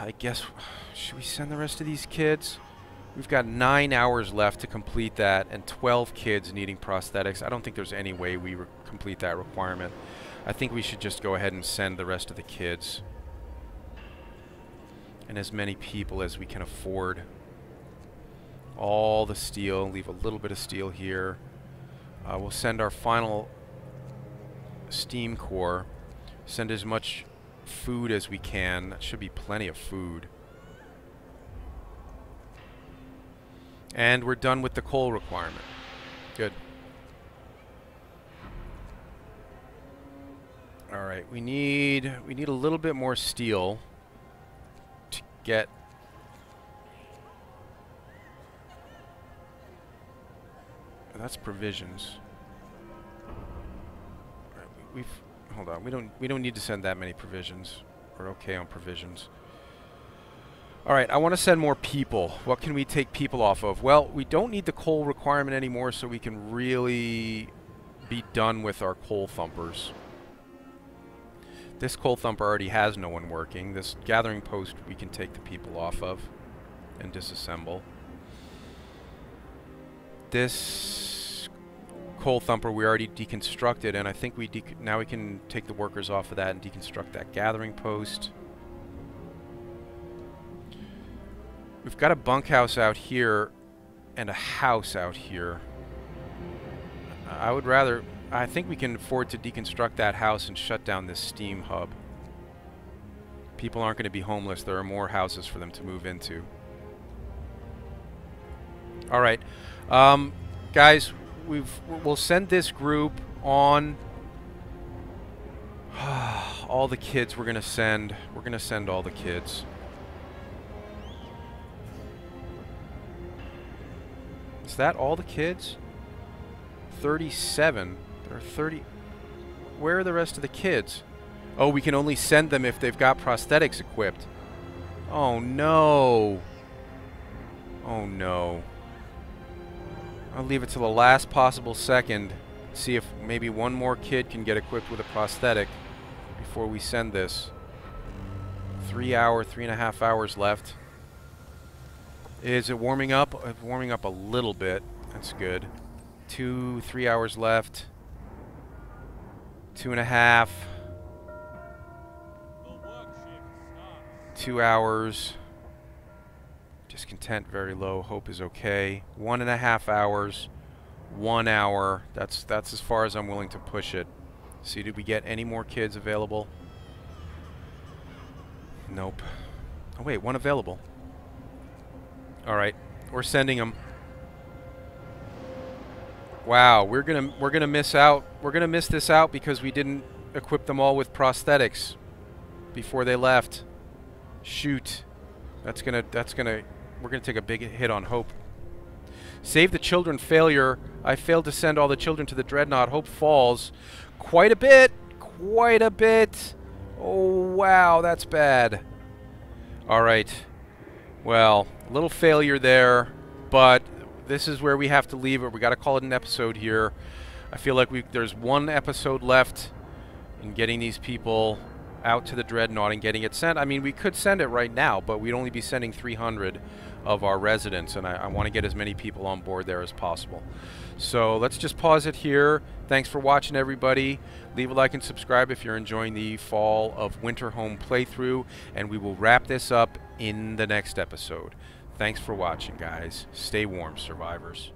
I guess, should we send the rest of these kids? We've got 9 hours left to complete that and 12 kids needing prosthetics. I don't think there's any way we complete that requirement. I think we should just go ahead and send the rest of the kids. And as many people as we can afford. All the steel, leave a little bit of steel here. We'll send our final steam core. Send as much food as we can. That should be plenty of food. And we're done with the coal requirement. Good. Alright, we need a little bit more steel to get that's provisions. Right, hold on. We don't need to send that many provisions. We're okay on provisions. Alright, I want to send more people. What can we take people off of? Well, we don't need the coal requirement anymore, so we can really be done with our coal thumpers. This coal thumper already has no one working. This gathering post we can take the people off of and disassemble. This coal thumper we already deconstructed, and I think now we can take the workers off of that and deconstruct that gathering post. We've got a bunkhouse out here and a house out here. I think we can afford to deconstruct that house and shut down this steam hub. People aren't going to be homeless. There are more houses for them to move into. Alright. Guys, we'll send this group on. All the kids we're going to send. We're going to send all the kids. Is that all the kids? 37. There are 30. Where are the rest of the kids? Oh, we can only send them if they've got prosthetics equipped. Oh no. Oh no. I'll leave it to the last possible second. See if maybe one more kid can get equipped with a prosthetic before we send this. 3.5 hours left. Is it warming up? It's warming up a little bit. That's good. 3 hours left. 2.5. 2 hours. Discontent very low. Hope is okay. 1.5 hours. 1 hour. That's as far as I'm willing to push it. See, did we get any more kids available? Nope. Oh wait, one available. All right, we're sending them. Wow, we're gonna miss out. We're gonna miss this out because we didn't equip them all with prosthetics before they left. Shoot, we're gonna take a big hit on hope. Save the children failure. I failed to send all the children to the Dreadnought. Hope falls quite a bit. Quite a bit. Oh wow, that's bad. All right. Well, a little failure there, but this is where we have to leave it. We got to call it an episode here. I feel like there's one episode left in getting these people out to the Dreadnought and getting it sent. I mean, we could send it right now, but we'd only be sending 300 of our residents, and I want to get as many people on board there as possible. So let's just pause it here. Thanks for watching, everybody. Leave a like and subscribe if you're enjoying the Fall of Winterhome playthrough, and we will wrap this up in the next episode. Thanks for watching, guys. Stay warm, survivors.